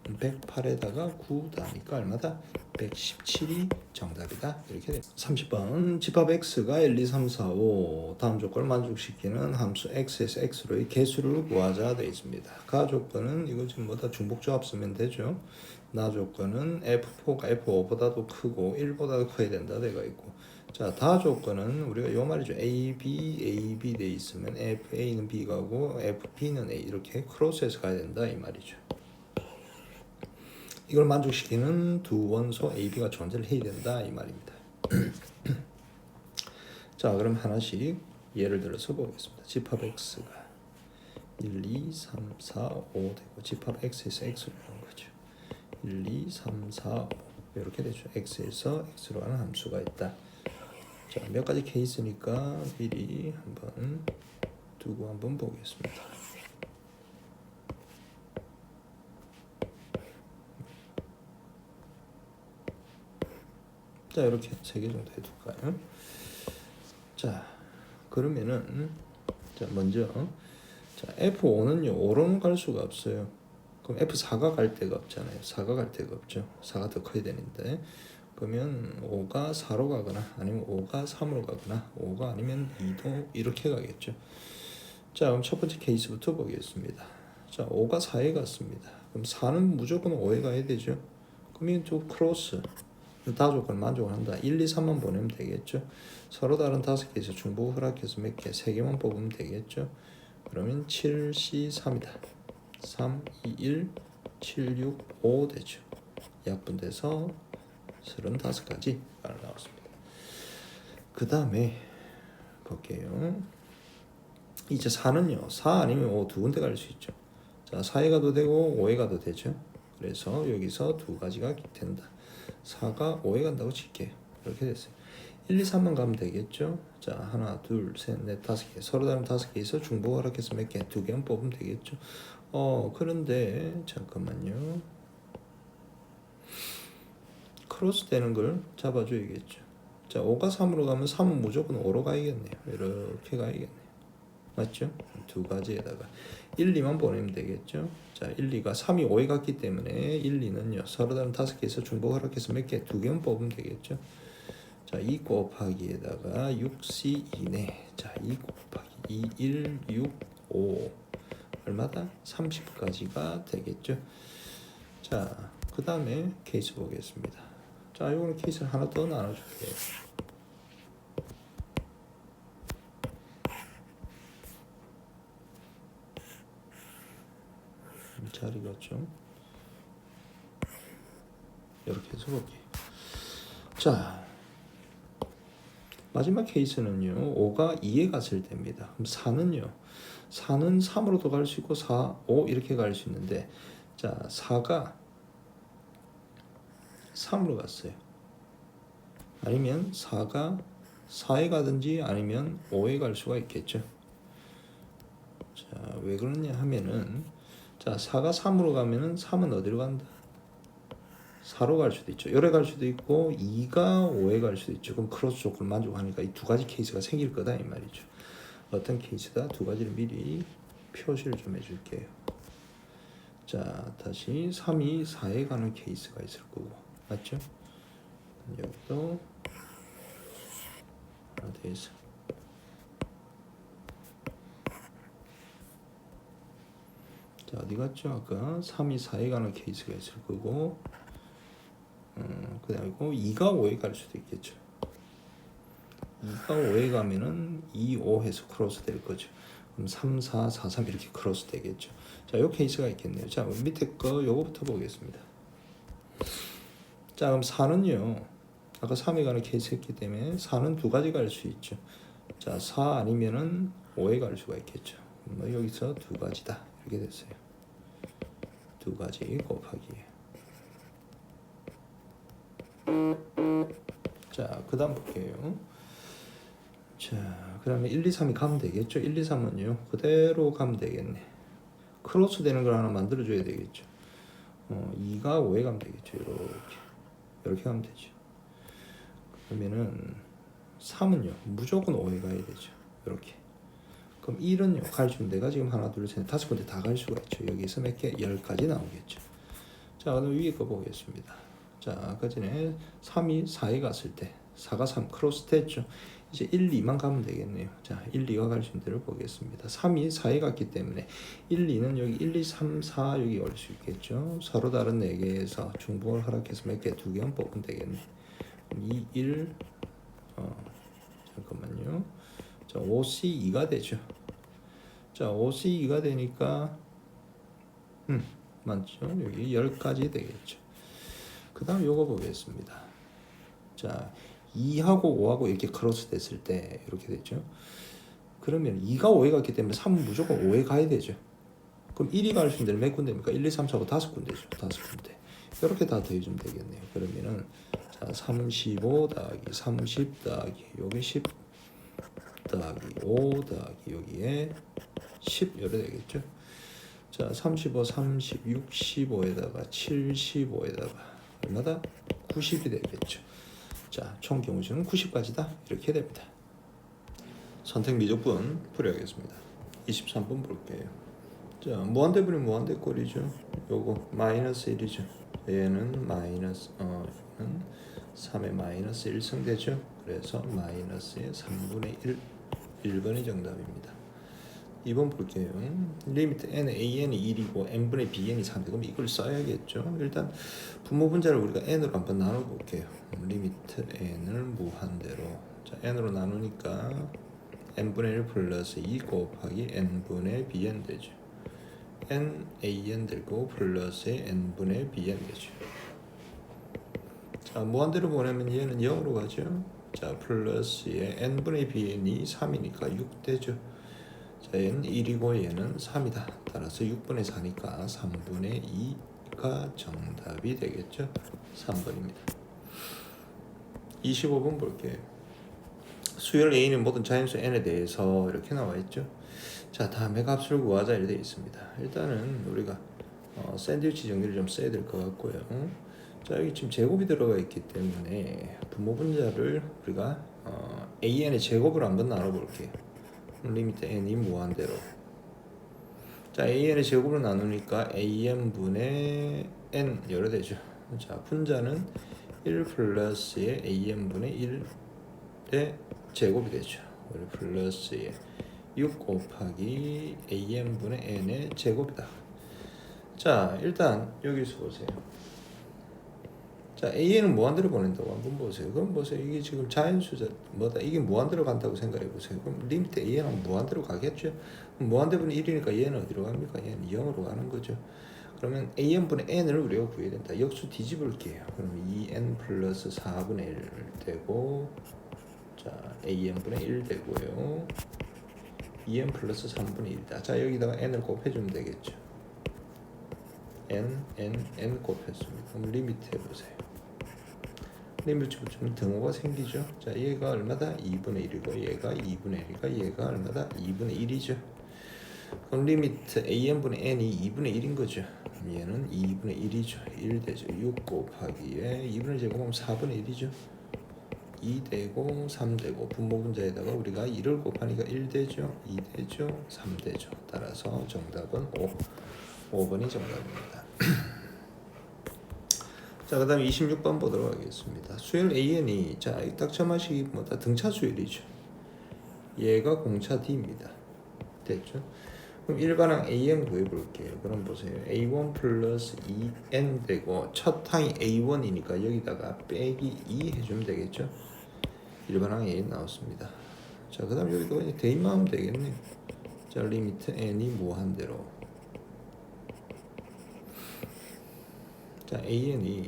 108에다가 9 더하니까 얼마다? 117이 정답이다. 이렇게 됩니다. 30번 집합 x가 1, 2, 3, 4, 5 다음 조건을 만족시키는 함수 x에서 x로의 개수를 구하자 되어 있습니다. 가 조건은 이거 지금 뭐다 중복조합 쓰면 되죠. 나 조건은 f4가 f5보다도 크고 1보다도 커야 된다 되어 있고, 자, 다 조건은 우리가 요 말이죠. A, B 돼 있으면 F, A는 B 가고 F, B는 A 이렇게 크로스해서 가야 된다 이 말이죠. 이걸 만족시키는 두 원소 A, B가 존재를 해야 된다 이 말입니다. 자, 그럼 하나씩 예를 들어서 보겠습니다. 집합 X가 1, 2, 3, 4, 5 되고 집합 X에서 X로 가는 거죠. 1, 2, 3, 4, 5 이렇게 되죠. X에서 X로 가는 함수가 있다. 자, 몇 가지 케이스니까 미리 한번 두고 한번 보겠습니다. 자, 이렇게 세 개 정도 해둘까요? 자, 그러면은 자, 먼저 자, F5는요 5로는 갈 수가 없어요. 그럼 F4가 갈 데가 없잖아요. 4가 갈 데가 없죠. 4가 더 커야 되는데, 그러면 5가 4로 가거나 아니면 5가 3으로 가거나 5가 아니면 2도 이렇게 가겠죠. 자, 그럼 첫 번째 케이스부터 보겠습니다. 자, 5가 4에 갔습니다. 그럼 4는 무조건 5에 가야 되죠. 그러면 또 크로스 다 조건을 만족을 한다. 1, 2, 3만 보내면 되겠죠. 서로 다른 5개에서 중복 허락해서 몇 개? 3개만 뽑으면 되겠죠. 그러면 7, C, 3이다. 3, 2, 1, 7, 6, 5 되죠. 약분돼서 35가지가 나왔습니다. 그 다음에 볼게요. 이제 4는요. 4 아니면 5 두 군데 갈 수 있죠. 자, 4에 가도 되고 5에 가도 되죠. 그래서 여기서 두 가지가 된다. 4가 5에 간다고 칠게요. 이렇게 됐어요. 1, 2, 3만 가면 되겠죠. 자, 하나, 둘, 셋, 넷, 5개. 서로 다른 5개에서 중복 허락해서 몇 개? 2개만 뽑으면 되겠죠. 그런데 잠깐만요. 크로스 되는 걸 잡아줘야겠죠. 자, 5가 3으로 가면 3은 무조건 5로 가야겠네요. 이렇게 가야겠네요. 맞죠? 두 가지에다가 1, 2만 보내면 되겠죠. 자, 1, 2가 3이 5에 갔기 때문에 1, 2는요 서로 다른 5개에서 중복 허락해서 몇 개? 2개만 뽑으면 되겠죠. 자, 2 곱하기에다가 6C 2네. 자, 2 곱하기 2, 1, 6, 5 얼마다? 30까지가 되겠죠. 자, 그 다음에 케이스 보겠습니다. 자, 이거는 케이스를 하나 더 나눠줄게요. 자리가 좀 이렇게 해서 볼게요. 자, 마지막 케이스는요. 5가 2에 갔을 때입니다. 그럼 4는요. 4는 3으로도 갈 수 있고 4, 5 이렇게 갈 수 있는데 자, 4가 3으로 갔어요. 아니면 4가 4에 가든지 아니면 5에 갈 수가 있겠죠. 자, 왜 그러냐 하면은 자, 4가 3으로 가면은 3은 어디로 간다? 4로 갈 수도 있죠. 열에 갈 수도 있고 2가 5에 갈 수도 있죠. 그럼 크로스 조건을 만족하니까 이 두 가지 케이스가 생길 거다 이 말이죠. 어떤 케이스다? 두 가지를 미리 표시를 좀 해줄게요. 자, 다시 3이 4에 가는 케이스가 있을 거고 맞죠? 여기도 하나 더 있어. 자, 어디 갔죠? 아까 3이 4에 가는 케이스가 있을 거고 그리고 2가 5에 갈 수도 있겠죠. 2가 5에 가면은 2, 5 해서 크로스 될 거죠. 그럼 3, 4, 4, 3 이렇게 크로스 되겠죠. 자, 요 케이스가 있겠네요. 자, 밑에 거 요거부터 보겠습니다. 자, 그럼 4는요. 아까 3에 가는 케이스 했기 때문에 4는 두 가지 갈 수 있죠. 자, 4 아니면은 5에 갈 수가 있겠죠. 그럼 여기서 두 가지다. 이렇게 됐어요. 두 가지 곱하기. 자, 그 다음 볼게요. 자, 그 다음에 1, 2, 3이 가면 되겠죠. 1, 2, 3은요. 그대로 가면 되겠네. 크로스 되는 걸 하나 만들어줘야 되겠죠. 2가 5에 가면 되겠죠. 이렇게 가면 되죠. 그러면은 3은요. 무조건 5에 가야 되죠. 이렇게. 그럼 1은요. 갈 수 있는 데가 지금 하나, 둘, 셋, 다섯 군데 다 갈 수가 있죠. 여기서 몇 개? 10가지 나오겠죠. 자, 그럼 위에 거 보겠습니다. 자, 아까 전에 3이 4에 갔을 때 4가 3 크로스 됐죠. 이제 1, 2만 가면 되겠네요. 자, 1, 2가 갈 수 있는 데를 보겠습니다. 3이 4에 갔기 때문에 1, 2는 여기 1, 2, 3, 4 여기 올 수 있겠죠. 서로 다른 4개에서 중복을 허락해서 몇 개? 2개만 뽑으면 되겠네. 2, 1, 잠깐만요. 자, 5C 2가 되죠. 자, 5C 2가 되니까 맞죠? 여기 10가지 되겠죠. 그 다음 요거 보겠습니다. 자, 2하고 5하고 이렇게 크로스 됐을 때 이렇게 됐죠. 그러면 2가 5에 갔기 때문에 3은 무조건 5에 가야 되죠. 그럼 1이 갈 수 있는 데는 몇 군데입니까? 1, 2, 3, 4, 5 다섯 군데죠. 다섯 군데. 이렇게 다 더해주면 되겠네요. 그러면은 자, 35 더하기 30 더하기 여기 10 더하기 5 더하기 여기에 10 이래 되겠죠. 자, 35, 30, 65에다가 75에다가 얼마다? 90이 되겠죠. 자, 총 경우수는 90까지다. 이렇게 됩니다. 선택 미적분 풀이하겠습니다. 23번 볼게요. 자, 무한대분이 무한대꼴이죠. 요거 마이너스 1이죠. 얘는 마이너스 얘는 3의 마이너스 1승 되죠. 그래서 마이너스의 3분의 1 1번이 정답입니다. 2번 볼게요. 리미트 n an이 1이고 n분의 bn이 3인데 그럼 이걸 써야겠죠. 일단 분모 분자를 우리가 n으로 한번 나눠 볼게요. 리미트 n을 무한대로 자, n으로 나누니까 n분의 1 플러스 2 곱하기 n분의 bn 되죠. n an 되고 플러스의 n분의 bn 되죠. 자, 무한대로 보내면 얘는 0으로 가죠. 자, 플러스의 n분의 bn이 3이니까 6 되죠. 자, 얘는 1이고 얘는 3이다. 따라서 6분의 4니까 3분의 2가 정답이 되겠죠. 3번입니다. 25번 볼게요. 수열 A는 모든 자연수 N에 대해서 이렇게 나와 있죠. 자, 다음에 값을 구하자 이렇게 되어 있습니다. 일단은 우리가 샌드위치 정리를 좀 써야 될 것 같고요. 자, 여기 지금 제곱이 들어가 있기 때문에 분모 분자를 우리가 AN의 제곱을 한번 나눠 볼게요. 리미트 n이 무한대로 자, an의 제곱으로 나누니까 an분의 n 여러 되죠. 자, 분자는 1 플러스의 an분의 1의 제곱이 되죠. 1 플러스의 6 곱하기 an분의 n의 제곱이다. 자, 일단 여기서 보세요. 자, AN은 무한대로 보낸다고 한번 보세요. 그럼 보세요. 이게 지금 자연수자 뭐다? 이게 무한대로 간다고 생각해 보세요. 그럼 리미트 AN은 무한대로 가겠죠? 무한대분의 1이니까 얘는 어디로 갑니까? 얘는 0으로 가는 거죠. 그러면 an분의 n을 우리가 구해야 된다. 역수 뒤집을게요. 그러면 2n 플러스 4분의 1 되고, 자 an분의 1 되고요. 2n 플러스 3분의 1이다. 자 여기다가 n을 곱해주면 되겠죠. n 곱했습니다. 그럼 리미트 해보세요. 리미트 붙이면 등호가 생기죠. 자 얘가 얼마다? 2분의 1이고 얘가 2분의 1이니까 얘가 얼마다? 2분의 1이죠. 그럼 리미트 an분의 n이 2분의 1인 거죠. 얘는 2분의 1이죠. 1 되죠. 6 곱하기에 2분의 제곱하면 4분의 1이죠. 2 되고 3 되고 분모분자에다가 우리가 2를 곱하니까 1 되죠. 2 되죠. 3 되죠. 따라서 정답은 5번이 정답입니다. 자, 그 다음 26번 보도록 하겠습니다. 수열 AN이, 자, 딱 점하시기 뭐다? 등차 수열이죠. 얘가 공차 D입니다. 됐죠? 그럼 일반항 AN 구해볼게요. 그럼 보세요. A1 플러스 2N 되고, 첫 항이 A1이니까 여기다가 빼기 2 해주면 되겠죠? 일반항 AN 나왔습니다. 자, 그 다음 여기다가 이제 대입만 하면 되겠네요. 자, 리미트 N이 무한대로. 자, AN이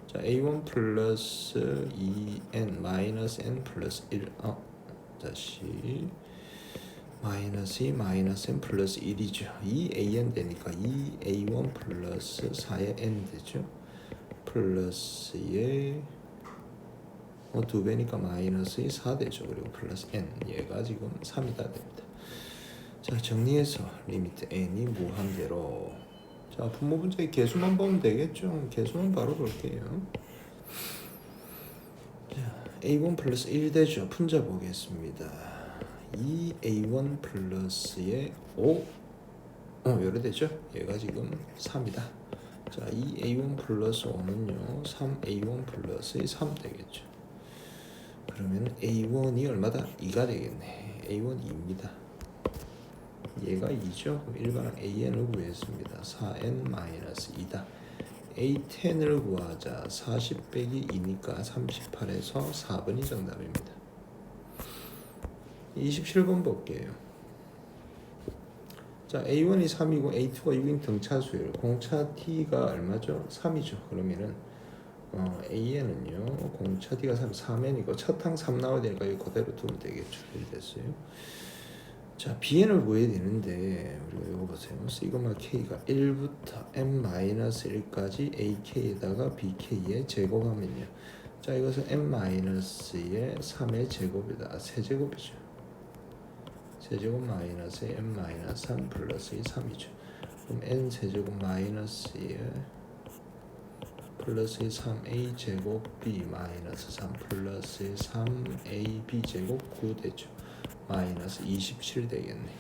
자 A1 플러스 2N 마이너스 N 플러스 1 다시 마이너스 2 마이너스 N 플러스 1이죠. 2AN 되니까 2A1 플러스 4의 N 되죠. 플러스에 2배니까 마이너스 2 4 되죠. 그리고 플러스 N 얘가 지금 3이다 됩니다. 자 정리해서 리미트 N이 무한대로. 자 분모분자의 개수만 보면 되겠죠. 개수만 바로 볼게요. 자 A1 플러스 1 되죠. 분자 보겠습니다. 2A1 플러스의 5 요래 되죠. 얘가 지금 3이다. 자 2A1 플러스 5는요 3A1 플러스의 3 되겠죠. 그러면 A1이 얼마다? 2가 되겠네. A1 2입니다. 얘가 2죠. 그럼 일반항 AN을 구했습니다. 4N-2다. A10을 구하자. 40 빼기 2니까 38에서 4번이 정답입니다. 27번 볼게요. 자, A1이 3이고 A2가 6인 등차수열. 공차 T가 얼마죠? 3이죠. 그러면은 AN은요. 공차 T가 3N이고 첫 항 3 나와야 되니까 이거 그대로 두면 되겠죠. 이렇게 됐어요. 자, BN을 구해야 되는데 우리가 이거 보세요. 시그마 K가 1부터 M-1까지 AK에다가 BK에 제곱하면요. 자, 이것은 M-의 3의 제곱이다. 세제곱이죠. 세제곱 마이너스의 M-3 플러스의 3이죠. 그럼 N 세제곱 마이너스의 플러스의 3A 제곱 B 마이너스 3 플러스의 3AB 제곱 9 되죠. 마이너스 27 되겠네.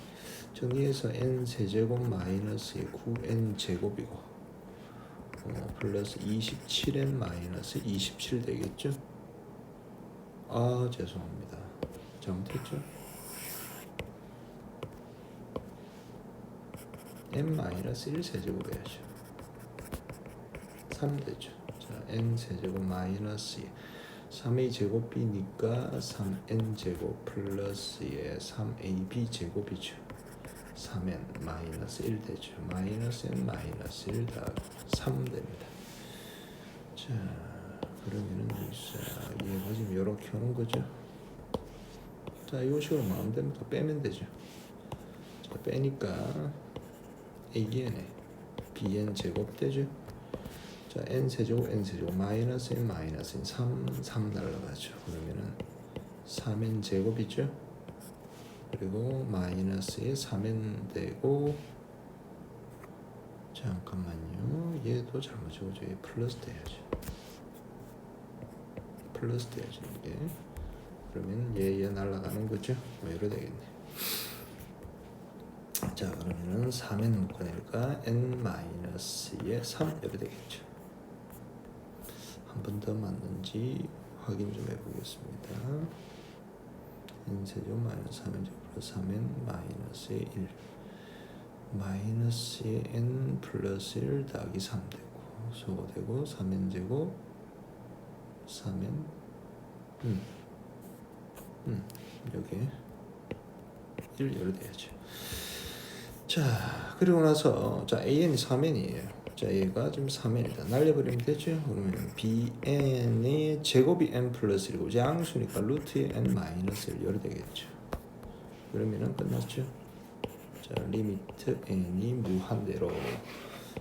정리해서 n 세제곱 마이너스 9n 제곱이고 플러스 27n 마이너스 27 되겠죠. 죄송합니다. 잘못했죠. n 마이너스 1 세제곱 해야죠. 3 되죠. 자, n 세제곱 마이너스 3a 제곱 b니까 3n 제곱 플러스의 3ab 제곱이죠. 3n 마이너스 1 되죠. 마이너스 n 마이너스 1 더하기 3 됩니다. 자, 그러면은 얘가 지금 이렇게 하는 거죠. 자, 이 식으로 마음대로 빼면 되죠. 자, 빼니까 AN에 BN 제곱 되죠. 자, n 세제곱 n 세제곱 마이너스 n 마이너스 n 3 날라가죠. 그러면은 3n 제곱이죠. 그리고 마이너스에 3n 되고 잠깐만요. 얘도 잘못 적어줘. 얘 플러스 돼야죠. 플러스 돼야죠 이게. 그러면 얘 날라가는 거죠. 뭐 이래 되겠네. 자, 그러면은 3n 묶어내니까 n-에 3 이래 되겠죠. 한 번 더 맞는지 확인 좀 해보겠습니다. n 세제곱 마이너스 3n 제곱 플러스 3n 마이너스 1 마이너스 n 플러스 1 더하기 3 되고 소거되고 3n 제곱 3n 여기 1 이래 돼야죠. 자, 그리고 나서 자 AN이 3n이에요. 자, 얘가 지금 3n이다. 날려버리면 되죠. 그러면 bn의 제곱이 n 플러스 1이고 양수니까 루트의 n 마이너스 1 열이 되겠죠. 그러면은 끝났죠. 자, 리미트 n이 무한대로.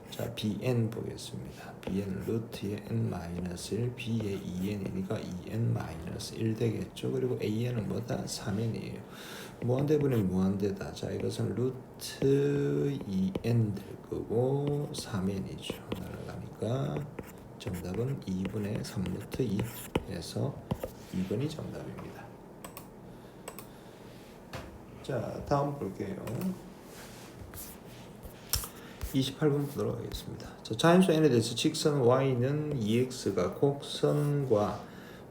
자, bn 보겠습니다. bn 루트의 n 마이너스 1, b의 2n이니까 2n 마이너스 1 되겠죠. 그리고 an은 뭐다? 3n이에요. 무한대분의 무한대다. 자, 이것은 루트 2n 될 거고 3n이죠. 날아가니까 정답은 2분의 3루트 2에서 2번이 정답입니다. 자, 다음 볼게요. 28번 보도록 하겠습니다. 자, 자연수 n에 대해서 직선 y는 2x가 곡선과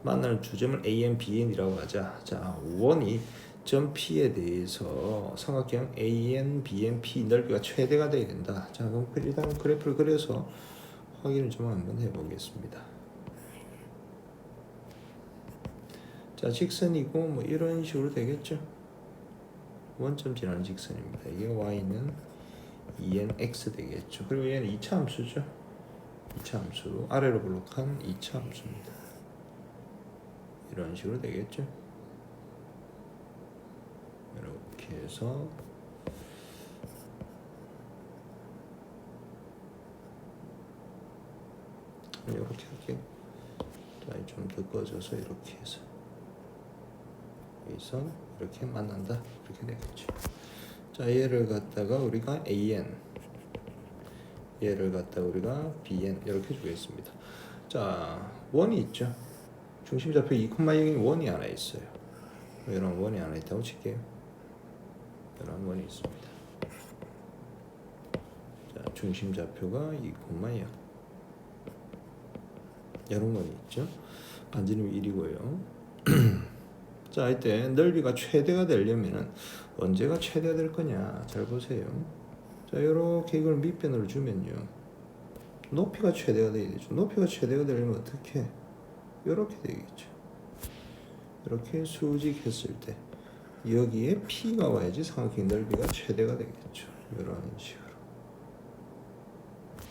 만나는 주점을 an, bn이라고 하자. 자, 원이 점 P에 대해서 삼각형 AN, BN, P 넓이가 최대가 되어야 된다. 자, 그럼 일단 그래프를 그려서 확인을 좀 한번 해보겠습니다. 자, 직선이고 뭐 이런 식으로 되겠죠. 원점 지나는 직선입니다. 이게 Y는 2nx 되겠죠. 그리고 얘는 2차 함수죠. 2차 함수 아래로 블록한 2차 함수입니다. 이런 식으로 되겠죠. 이렇게 해서 이렇게 할게요. 좀 더 꺼져서 이렇게 해서 여기서 이렇게 만난다. 이렇게 되겠죠. 자, 얘를 갖다가 우리가 AN, 얘를 갖다가 우리가 BN 이렇게 주겠습니다. 자, 원이 있죠. 중심좌표 2,0인 원이 하나 있어요. 이런 원이 하나 있다고 칠게요. 이런 원이 있습니다. 자, 중심좌표가 2,0 이런 원이 있죠. 반지름이 1이고요. 자, 이때 넓이가 최대가 되려면은 언제가 최대가 될 거냐? 잘 보세요. 자, 이렇게 이걸 밑변으로 주면요, 높이가 최대가 되야 되죠. 높이가 최대가 되려면 어떻게? 이렇게 되겠죠. 이렇게 수직했을 때 여기에 P가 와야지 삼각형 넓이가 최대가 되겠죠. 이런 식으로.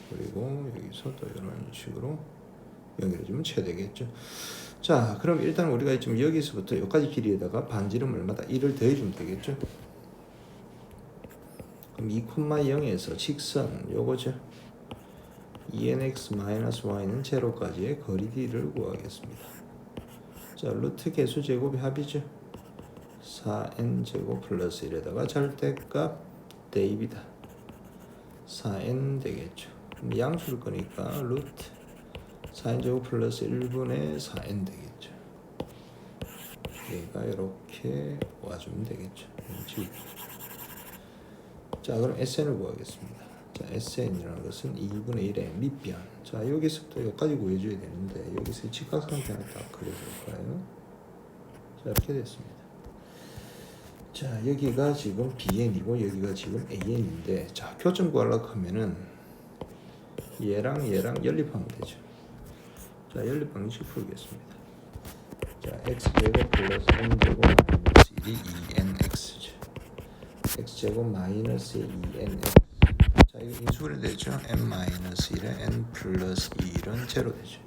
그리고 여기서 또 이런 식으로 연결해주면 최대겠죠. 자, 그럼 일단 우리가 지금 여기서부터 여기까지 길이에다가 반지름 얼마다? 1을 더해주면 되겠죠. 그럼 2,0에서 직선 요거죠. 2nx-y는 제로까지의 거리 d를 구하겠습니다. 자, 루트 개수 제곱이 합이죠. 4n 제곱 플러스 1에다가 절대값 대입이다. 4n 되겠죠. 그럼 양수일 거니까 루트 4n 제곱 플러스 1분의 4n 되겠죠. 얘가 이렇게 와주면 되겠죠. 자, 그럼 SN을 구하겠습니다. 자, SN이라는 것은 2분의 1의 밑변. 자, 여기서부터 여기까지 구해줘야 되는데 여기서 직각상태 하나 딱 그려볼까요? 자, 이렇게 됐습니다. 자, 여기가 지금 BN이고 여기가 지금 AN인데, 자, 교점 구하려고 하면은 얘랑 연립하면 되죠. 자, 연립 방식 풀겠습니다. 자, x제곱 플러스 n제곱 마이너스 1이 2nx죠. x제곱 마이너스 2nx. 자, 이거 인수분해 되죠. n-1에 n 플러스 2는 제로 되죠.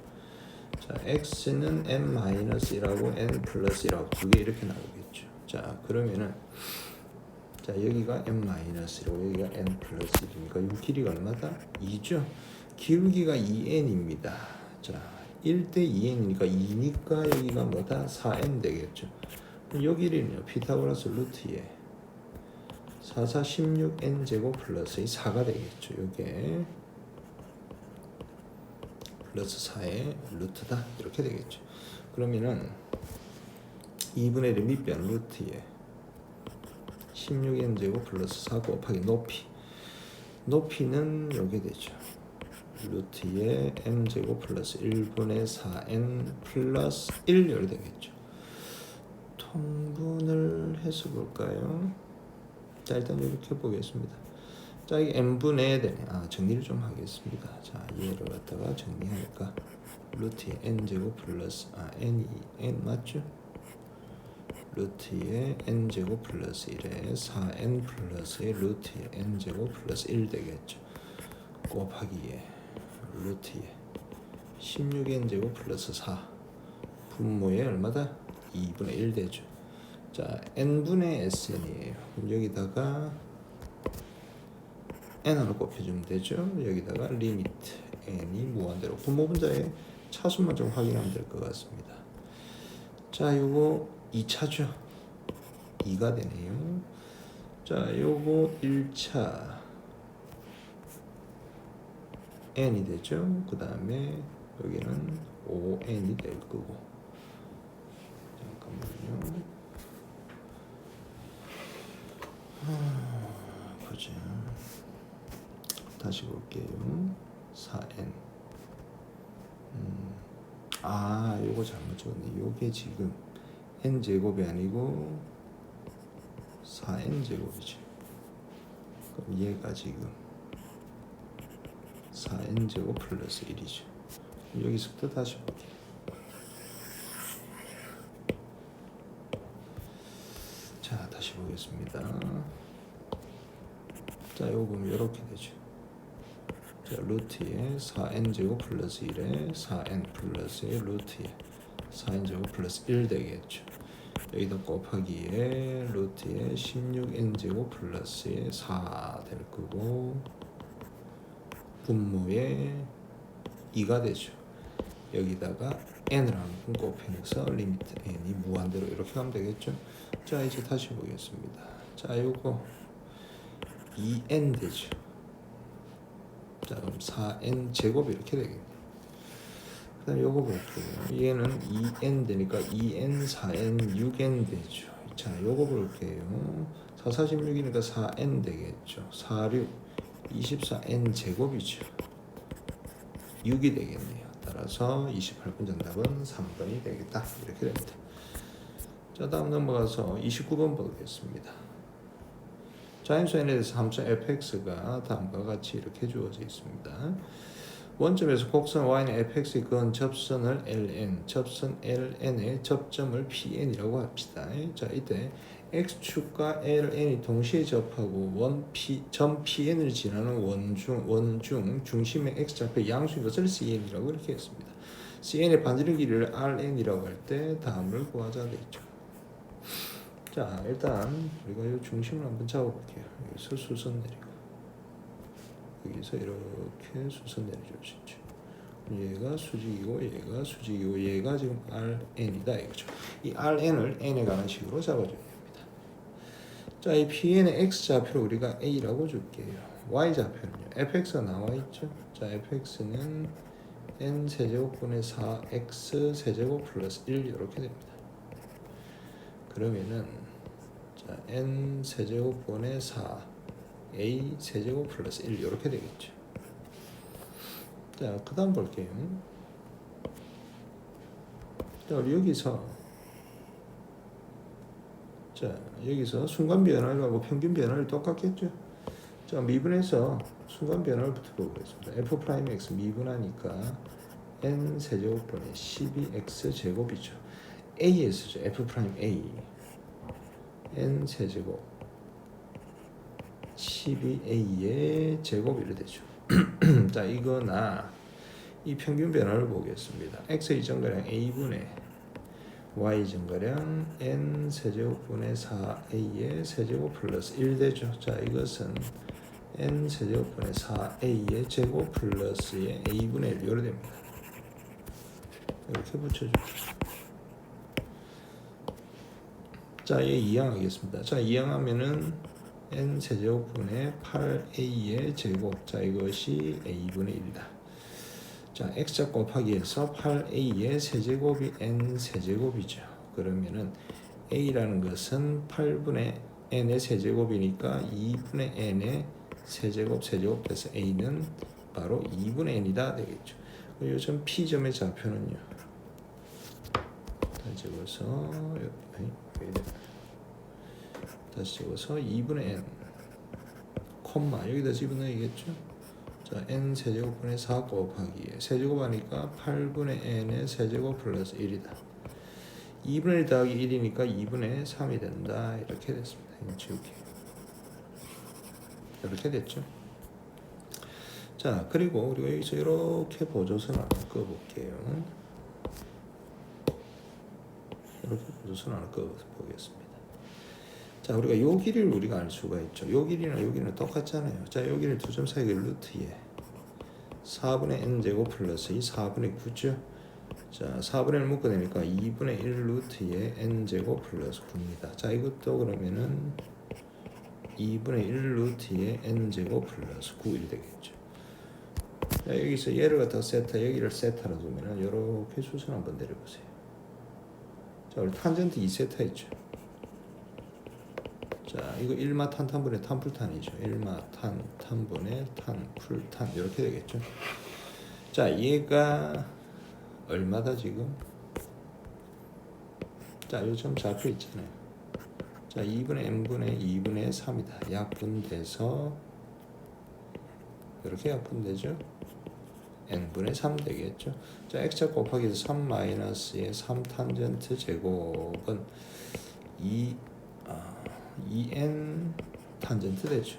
자, x는 n-1하고 n 플러스 1하고 두 개 이렇게 나오겠죠. 자, 그러면은 자, 여기가 n-1이고 여기가 n 플러스 1이니까 이 길이가 얼마다? 2죠. 기울기가 2n입니다. 자, 1대 2n이니까 2니까 여기가 뭐다? 4n 되겠죠. 요 길이는요, 피타고라스 루트에 4, 4, 16n 제곱 플러스 4가 되겠죠. 요게 플러스 4의 루트다. 이렇게 되겠죠. 그러면은 2분의 1 밑변 루트에 16n 제곱 플러스 4 곱하기 높이는 요게 되죠. 루트에 m 제곱 플러스 1분의 4n 플러스 1 이렇게 되겠죠. 통분을 해서 볼까요? 자, 일단 이렇게 보겠습니다. 자, 이게 n분의 되네. 정리를 좀 하겠습니다. 자, 얘를 갖다가 정리하니까 루트에 n 제곱 플러스 n 맞죠? 루트의 n제곱 플러스 1에 4n 플러스의 루트의 n제곱 플러스 1 되겠죠. 곱하기에 루트의 16n제곱 플러스 4 분모에 얼마다? 2분의 1 되죠. 자, n분의 sn이에요. 그럼 여기다가 n으로 곱해주면 되죠. 여기다가 리미트 n이 무한대로 분모 분자의 차수만 좀 확인하면 될 것 같습니다. 자, 요거 2차죠. 2가 되네요. 자, 요거 1차 n이 되죠. 그 다음에 여기는 5n이 될 거고. 잠깐만요. 보자. 다시 볼게요. 4n. 요거 잘못 적었네. 요게 지금 n 제곱이 아니고 4n 제곱이죠. 그럼 얘가 지금 4n 제곱 플러스 1이죠. 여기서부터 다시 볼게요. 자, 다시 보겠습니다. 자, 요거 보면 이렇게 되죠. 자, 루트에 4n 제곱 플러스 1에 4n 플러스의 루트에 4n 제곱 플러스 1 되겠죠. 여기다 곱하기에 루트에 16n 제곱 플러스의 4 될 거고 분모에 2가 되죠. 여기다가 n을 한번 곱해서 리미트 n이 무한대로 이렇게 가면 되겠죠. 자, 이제 다시 보겠습니다. 자, 요거 2n 되죠. 자, 그럼 4n 제곱 이렇게 되겠네요. 그 다음에 요거 볼게요. 얘는 2n 되니까 2n, 4n, 6n 되죠. 자, 요거 볼게요. 4, 46이니까 4n 되겠죠. 4, 6, 24n 제곱이죠. 6이 되겠네요. 따라서 28번 정답은 3번이 되겠다. 이렇게 됩니다. 자, 다음 넘어가서 29번 보겠습니다. 자연수에 대해서 함수 fx가 다음과 같이 이렇게 주어져 있습니다. 원점에서 곡선 y는 fx에 그은 접선을 ln, 접선 ln의 접점을 pn이라고 합시다. 자, 이때 x축과 ln이 동시에 접하고 점 pn을 지나는 원중 중심의 x좌표 양수인 것을 cn이라고 이렇게 했습니다. cn의 반지름 길이를 rn이라고 할 때 다음을 구하자 되죠. 자, 일단 우리가 이 중심을 한번 잡아볼게요. 여기서 수선 내리고 여기서 이렇게 수선 내려줄 수 있죠. 얘가 수직이고 얘가 수직이고 얘가 지금 rn이다 이거죠. 이 rn을 n에 관한 식으로 잡아줘야 됩니다. 자, 이 pn의 x좌표를 우리가 a라고 줄게요. y좌표는요. fx가 나와 있죠. 자, fx는 n 세제곱분의 4x 세제곱 플러스 1 이렇게 됩니다. 그러면은 자, n 세제곱분의 4 a 세제곱 플러스 1 이렇게 되겠죠. 자, 그 다음 볼게요. 자, 우리 여기서 자, 여기서 순간 변화하고 평균 변화를 똑같겠죠. 자, 미분해서 순간 변화를부터 보겠습니다. f 프라임 x 미분하니까 n 세제곱분의 12x 제곱이죠. a에서죠. f 프라임 a n 세제곱 12a의 제곱이 되죠. 자, 이거나 이 평균 변화를 보겠습니다. x의 정가량 a분의 y 정가량 n 세제곱분의 4a의 세제곱 플러스 1 되죠. 자, 이것은 n 세제곱분의 4a의 제곱 플러스의 a분의 1 이렇게 됩니다. 이렇게 붙여줍니다. 자, 얘 이항하겠습니다. 자, 이항하면은 n 세제곱분의 8a의 제곱. 자, 이것이 a분의 1이다. 자, x자 곱하기해서 8a의 세제곱이 n 세제곱이죠. 그러면은 a라는 것은 8분의 n의 세제곱이니까 2분의 n의 세제곱 세제곱돼서 a는 바로 2분의 n이다 되겠죠. 요즘 p점의 좌표는요. 다시 적어서 다시 적어서 2분의 n 콤마 여기다 집어넣어야겠죠. 자, n 세제곱분의 4 곱하기에 세제곱하니까 8분의 n의 세제곱 플러스 1이다. 2분의 1 더하기 1이니까 2분의 3이 된다. 이렇게 됐습니다. 이거 지울게요. 이렇게 됐죠. 자, 그리고 우리가 여기서 이렇게 보조선 하나 꺼볼게요. 이렇게 보조선 하나 꺼보겠습니다. 자, 우리가 요 길이를 우리가 알 수가 있죠. 요 길이나 요 길이는 똑같잖아요. 자, 요 길이 두 점 사이의 루트에 4분의 n제곱 플러스 이 4분의 9죠. 자, 4분의 1 묶어내니까 2분의 1 루트에 n제곱 플러스 9입니다. 자, 이것도 그러면은 2분의 1 루트에 n제곱 플러스 9 이렇게 되겠죠. 자, 여기서 얘를 갖다가 세타, 여기를 세타로 두면은 이렇게 수선 한번 내려보세요. 자, 우리 탄젠트 2세타 있죠. 자, 이거 1마 탄분의 탄풀탄이죠. 1마 탄분의 탄풀탄 이렇게 되겠죠. 자, 얘가 얼마다 지금? 자, 요점 잡혀 있잖아요. 자, 2분의 n분의 2분의 3이다. 약분돼서 이렇게 약분되죠. n분의 3 되겠죠. 자, x제곱 곱하기 3 마이너스의 3 탄젠트 제곱은 2n 탄젠트 되죠.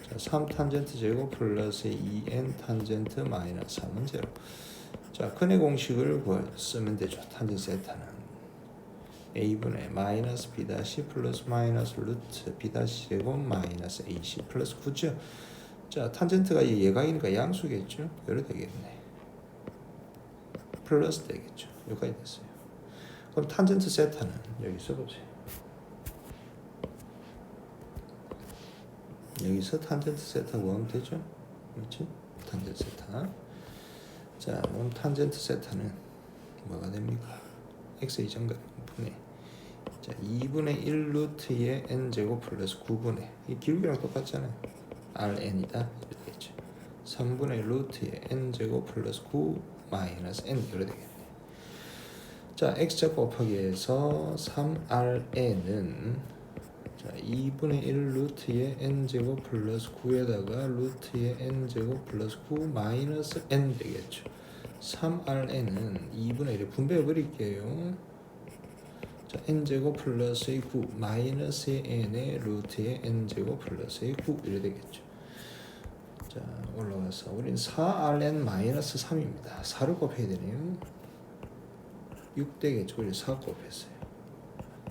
자, 3 탄젠트 제곱 플러스 2n 탄젠트 마이너스 3은 제로. 자, 근의 공식을 쓰면 되죠. 탄젠트 세타는 a분의 마이너스 b 다시 플러스 마이너스 루트 b 다시 제곱 마이너스 ac 플러스 9죠. 자, 탄젠트가 예각이니까 양수겠죠. 이렇게 되겠네. 플러스 되겠죠. 여기까지 됐어요. 그럼 탄젠트 세타는 여기 써보세요. 여기서 탄젠트 세타 구하면 되죠. 그렇지? 탄젠트 세타. 자, 그럼 탄젠트 세타는 뭐가 됩니까? x 이정각 분의 자, 2분의 1 루트의 n제곱 플러스 9분의 이 기울기랑 똑같잖아요. rn이다. 이렇게 되겠죠. 3분의 루트의 n제곱 플러스 9 마이너스 n 이렇게 되겠네. 자, x제곱 곱하기 해서 3rn은 자, 2분의 1 루트의 n제곱 플러스 9에다가 루트의 n제곱 플러스 9 마이너스 n 되겠죠. 3rn은 2분의 1에 분배해 버릴게요. 자, n제곱 플러스의 9 마이너스의 n의 루트의 n제곱 플러스의 9 이래 되겠죠. 자, 올라가서 우린 4rn 마이너스 3입니다. 4를 곱해야 되네요. 6 되겠죠. 우리 4 곱했어요.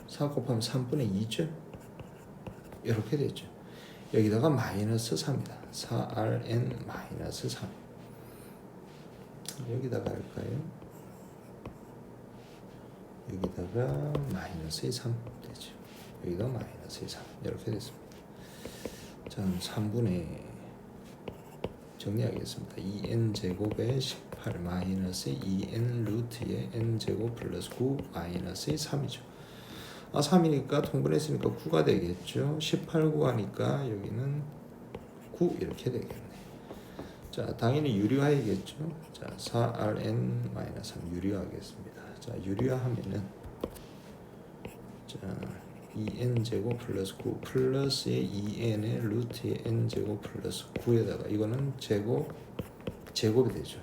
4 곱하면 3분의 2죠. 이렇게 되죠. 여기다가 마이너스 3이다. 4rn 마이너스 3. 여기다가 할까요? 여기다가 마이너스 3 되죠. 여기다 마이너스 3 이렇게 됐습니다. 자, 3분의 정리하겠습니다. 2n 제곱에 18 마이너스 2n 루트의 n 제곱 플러스 9 마이너스 3이죠. 3이니까 통분했으니까 9가 되겠죠. 18 구하니까 여기는 9 이렇게 되겠네. 자, 당연히 유리화이겠죠. 자, 4rn-3 유리화하겠습니다. 자, 유리화하면은 자, 2n 제곱 플러스 9 플러스의 2n의 루트의 n 제곱 플러스 9에다가 이거는 제곱이 되죠.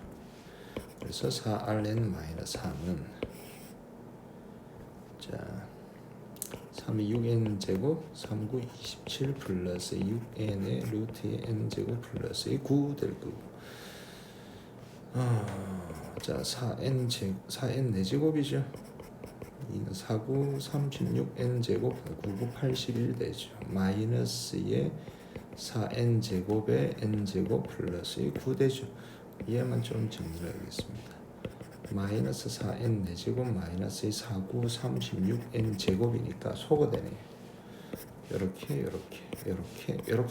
그래서 4rn-3은 자, 3이 6n 제곱 39 27 플러스 6n의 루트의 n 제곱 플러스 9 될 거고 자 4n 4제곱이죠. 2는 49 36n 제곱 99 81 되죠. 마이너스의 4n 제곱에 n 제곱 플러스 9 되죠. 얘만 좀 정리를 하겠습니다. 마이너스 4n 4제곱 마이너스 49 36n 제곱이니까 소거 되네요. 이렇게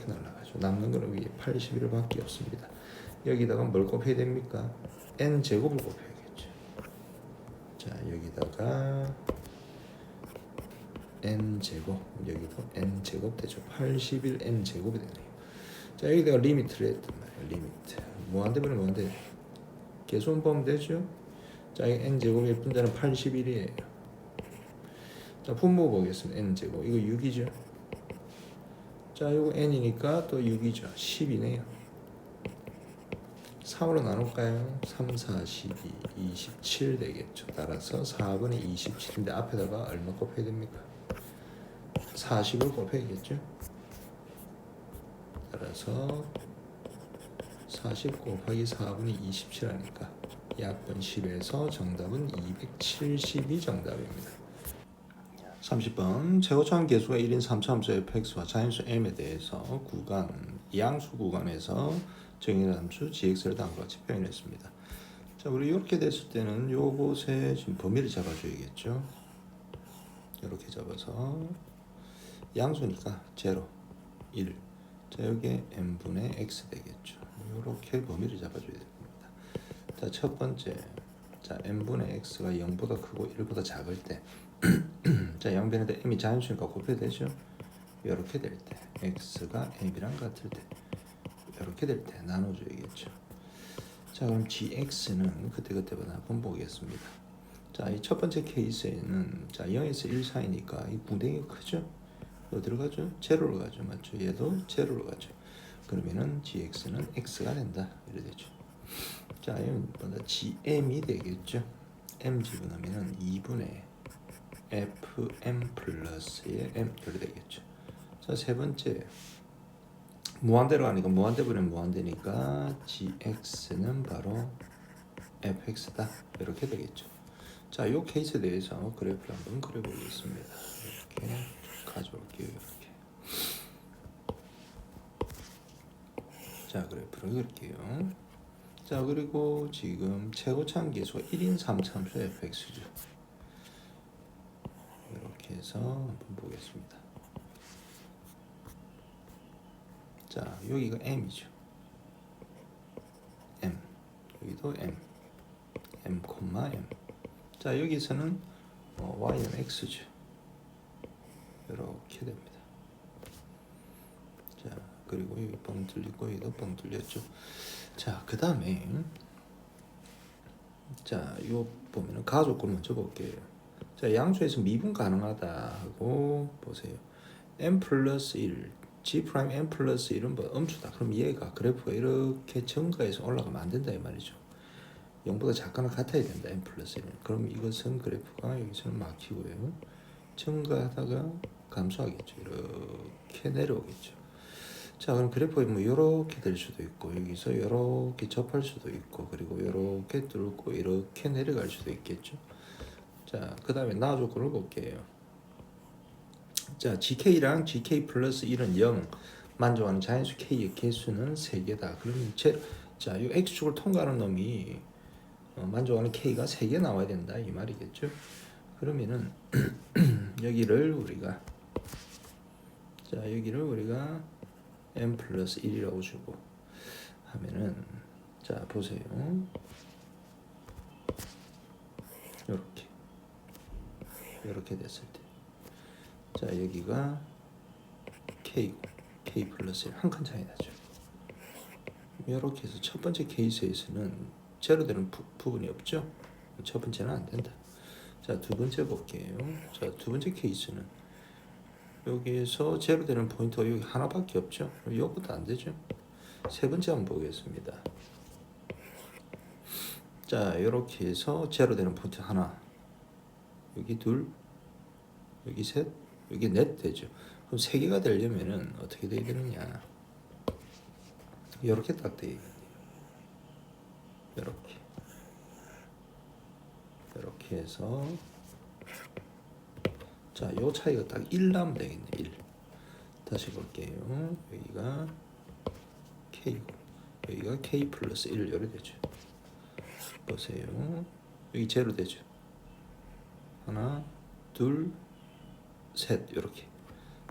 날라가죠. 남는 거는 위에 81밖에 없습니다. 여기다가 뭘 곱해야 됩니까? n 제곱을 곱해야겠죠. 자, 여기다가 n 제곱, 여기도 n 제곱 되죠. 81n 제곱이 되네요. 자, 여기다가 리미트를 했단 말이에요. 리미트 무한대분의 무한대 계속 보면 되죠. 자, n 제곱의 분자는 81이에요. 자, 분모 보겠습니다. n 제곱 이거 6이죠. 자, 이거 n이니까 또 6이죠. 10이네요. 3으로 나눌까요? 3, 4, 12, 27 되겠죠. 따라서 4분의 27인데 앞에다가 얼마 곱해야 됩니까? 40을 곱해야겠죠. 따라서 40 곱하기 4분의 27 하니까 약분 10에서 정답은 270이 정답입니다. 30번 최고차원 계수가 1인 3차함수 fx와 자연수 m에 대해서 양수 구간에서 정의된 함수 gx를 다음과 같이 표현했습니다. 자, 우리 이렇게 됐을 때는 요곳에 지금 범위를 잡아줘야겠죠. 이렇게 잡아서 양수니까 0, 1. 자, 여기에 m분의 x 되겠죠. 이렇게 범위를 잡아줘야 됩니다. 자, 첫 번째, 자 m분의 x가 0보다 크고 1보다 작을 때, 자 양변에다 m이 자연수니까 곱해야 되죠. 이렇게 될 때, x가 m이랑 같을 때, 이렇게 될 때 나눠줘야겠죠. 자, 그럼 gx는 그때마다 한번 보겠습니다. 자, 이 첫 번째 케이스에는 자 0에서 1 사이니까 이 궁뎅이가 크죠. 어디로 가죠? 제로로 가죠. 맞죠? 얘도 제로로 가죠. 그러면은 gx는 x가 된다. 이래 되죠. 자, 이건 gm이 되겠죠. m 집어넣으면은 2분의 fm 플러스의 m 이래 되겠죠. 자, 세 번째 무한대로 가니까 무한대분의 무한대니까 gx는 바로 fx다. 이렇게 되겠죠. 자, 이 케이스에 대해서 그래프를 한번 그려보겠습니다. 이렇게 가져올게요. 이렇게. 자, 그래프를 그릴게요. 자, 그리고 지금 최고차원 계수가 1인 3차함수 fx죠. 이렇게 해서 한번 보겠습니다. 자, 여기가 m이죠. m. 여기도 m. m, m. 자, 여기서는 y는 x죠. 이렇게 됩니다. 자, 그리고 여기 뻥 뚫리고 여기도 뻥 뚫렸죠. 자, 그 다음에 자, 요 보면은 가족을 먼저 볼게요. 자, 양수에서 미분 가능하다 하고 보세요. m 플러스 1, g 프라임 m 플러스 1은 뭐 음수다. 그럼 얘가 그래프가 이렇게 증가해서 올라가면 안 된다 이 말이죠. 0보다 작거나 같아야 된다. m 플러스 1은. 그럼 이것은 그래프가 여기서는 막히고요. 증가하다가 감소하겠죠. 이렇게 내려오겠죠. 자, 그럼 그래프가 뭐 이렇게 될 수도 있고 여기서 이렇게 접할 수도 있고 그리고 이렇게 뚫고 이렇게 내려갈 수도 있겠죠. 자, 그 다음에 나 조건을 볼게요. 자, gk랑 gk 플러스 1은 0 만족하는 자연수 k의 개수는 3개다. 그러면 자, 이 x축을 통과하는 놈이 만족하는 k가 3개 나와야 된다 이 말이겠죠. 그러면은 여기를 우리가 m 플러스 1이라고 주고 하면은 자, 보세요. 이렇게 됐을 때 자, 여기가 k고 k 플러스 1 한 칸 차이 나죠. 이렇게 해서 첫 번째 케이스에서는 제로 되는 부분이 없죠. 첫 번째는 안 된다. 자, 두 번째 볼게요. 자, 두 번째 케이스는 여기에서 제로 되는 포인트가 여기 하나밖에 없죠. 이것도 안 되죠. 세 번째 한번 보겠습니다. 자, 이렇게 해서 제로 되는 포인트 하나, 여기 둘, 여기 셋, 여기 넷 되죠. 그럼 세 개가 되려면은 어떻게 돼야 되느냐? 이렇게 딱 돼야겠네요. 이렇게 해서 자, 요 차이가 딱 1 나면 되겠네. 1. 다시 볼게요. 여기가 k고 여기가 k 플러스 1 이렇게 되죠. 보세요. 여기 제로 되죠. 하나, 둘, 셋 이렇게.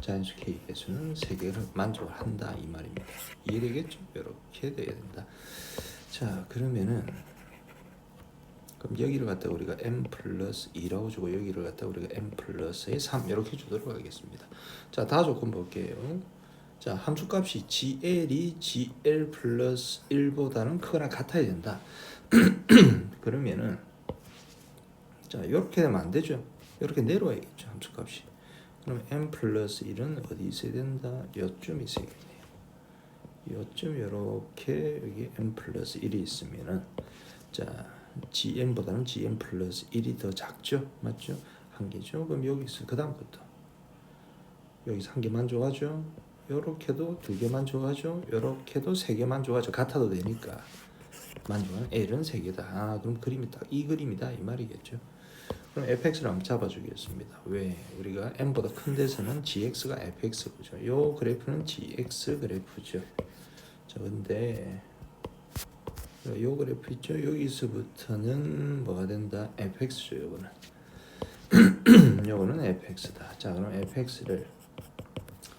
자연수 k 개수는 3개를 만족을 한다 이 말입니다. 이해되겠죠? 이렇게 돼야 된다. 자, 그러면은 그럼 여기를 갖다 우리가 m 플러스 2라고 주고 여기를 갖다 우리가 m 플러스 3 이렇게 주도록 하겠습니다. 자, 다 조건 볼게요. 자, 함수값이 gl이 gl 플러스 1보다는 크거나 같아야 된다. 그러면은 자, 이렇게 되면 안 되죠. 이렇게 내려와야겠죠. 함수값이. 그럼 m 플러스 1은 어디 있어야 된다? 요쯤 있어야겠네요. 요쯤 요렇게 여기 m 플러스 1이 있으면은 자 gm보다는 gm 플러스 1이 더 작죠, 맞죠? 한 개죠. 그럼 여기서 그 다음부터 여기서 한 개만 줘가죠. 요렇게도 두 개만 줘가죠. 요렇게도 세 개만 줘가죠. 같아도 되니까 만족하는 L은 세 개다. 아, 그럼 그림이 딱 이 그림이다 이 말이겠죠. 그럼 fx를 한번 잡아주겠습니다. 왜? 우리가 m보다 큰 데서는 gx가 fx죠. 요 그래프는 gx 그래프죠. 자, 근데 요 그래프 있죠? 여기서부터는 뭐가 된다? fx죠. 요거는 요거는 fx다. 자, 그럼 fx를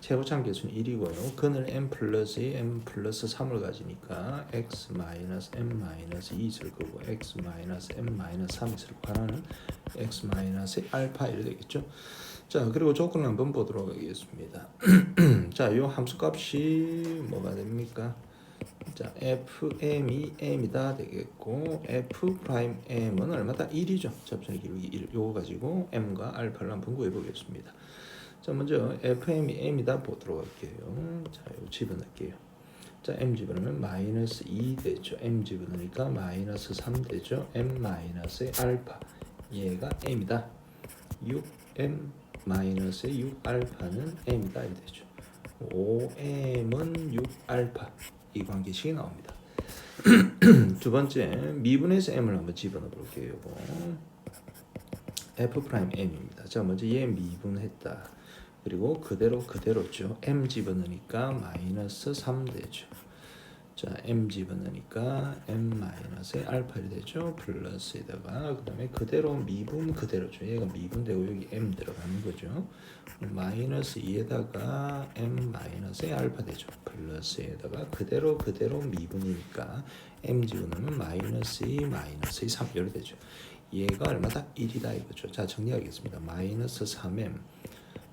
최고참 계수는 1이고요. 근을 m 플러스 2, m 플러스 3을 가지니까 x 마이너스 m 마이너스 2 있을 거고 x 마이너스 m 마이너스 3 있을 거고 하나는 x 마이너스 알파 이렇게 되겠죠. 자, 그리고 조건을 한번 보도록 하겠습니다. 자, 요 함수 값이 뭐가 됩니까? 자, fm이 m이다 되겠고 f 프라임 m은 얼마다? 1이죠. 접선의 기록이 1. 요거 가지고 m과 알파를 한번 구해 보겠습니다. 자, 먼저 fm이 m이다 보도록 할게요. 자, 이거 집어넣을게요. 자, m 집어넣으면 마이너스 2 되죠. m 집어넣으니까 마이너스 3 되죠. m 마이너스 알파 얘가 m이다. 6m 마이너스 6 알파는 m이다 이렇게 되죠. 5m은 6 알파 이 관계식이 나옵니다. 두 번째 미분에서 m을 한번 집어넣어 볼게요. f 프라임 m입니다. 자, 먼저 얘 미분했다. 그리고 그대로죠. m 집어넣으니까 마이너스 3 되죠. 자, m 집어넣으니까 m 마이너스 알파를 되죠. 플러스에다가 그 다음에 그대로 미분 그대로죠. 얘가 미분되고 여기 m 들어가는 거죠. 마이너스 2에다가 m 마이너스 알파 되죠. 플러스에다가 그대로 미분이니까 m 집어넣으면 마이너스 2 마이너스 3 이렇게 되죠. 얘가 얼마다? 1이다 이거죠. 자, 정리하겠습니다. 마이너스 3m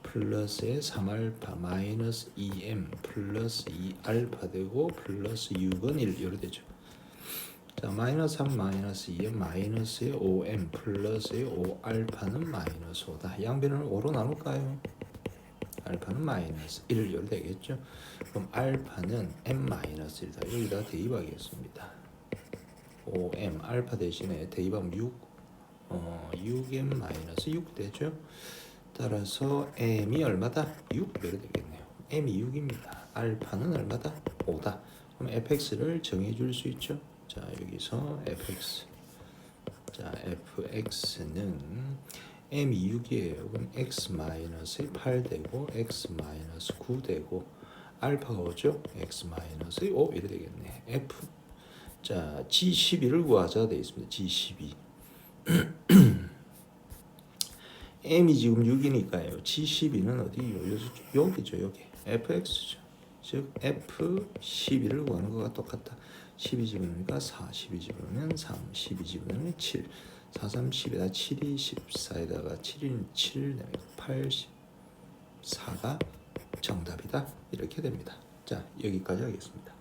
플러스에 3알파 마이너스 2m 플러스 2알파 되고 플러스 6은 1 이렇게 되죠. 자, 마이너스 3 마이너스 2m 마이너스에 5m 플러스에 5알파는 마이너스 5다. 양변을 5로 나눌까요? 알파는 마이너스 1 이렇게 되겠죠. 그럼 알파는 m 마이너스 1이다. 여기다 대입하겠습니다. 5m 알파 대신에 대입하면 6m 마이너스 6 되죠. 따라서 m이 얼마다? 6 이렇게 되겠네요. m이 6입니다. 알파는 얼마다? 5다. 그럼 fx를 정해 줄 수 있죠. 자, 여기서 fx. 자, fx는 m이 6이에요. 그럼 x 마이너스 8 되고 x 마이너스 9 되고 알파가 오죠. x 마이너스 5 이렇게 되겠네. f. 자, g12를 구하자 되어 있습니다. g12. m이 지금 6이니까요. g12는 어디요? 여기죠. 여기. fx죠. 즉 f12를 구하는 것과 똑같다. 12 집어넣으니까 4, 12 집어넣으면 3, 12 집어넣으면 7, 4, 3, 10에다 7이 14에다가 7이 7, 84가 정답이다. 이렇게 됩니다. 자, 여기까지 하겠습니다.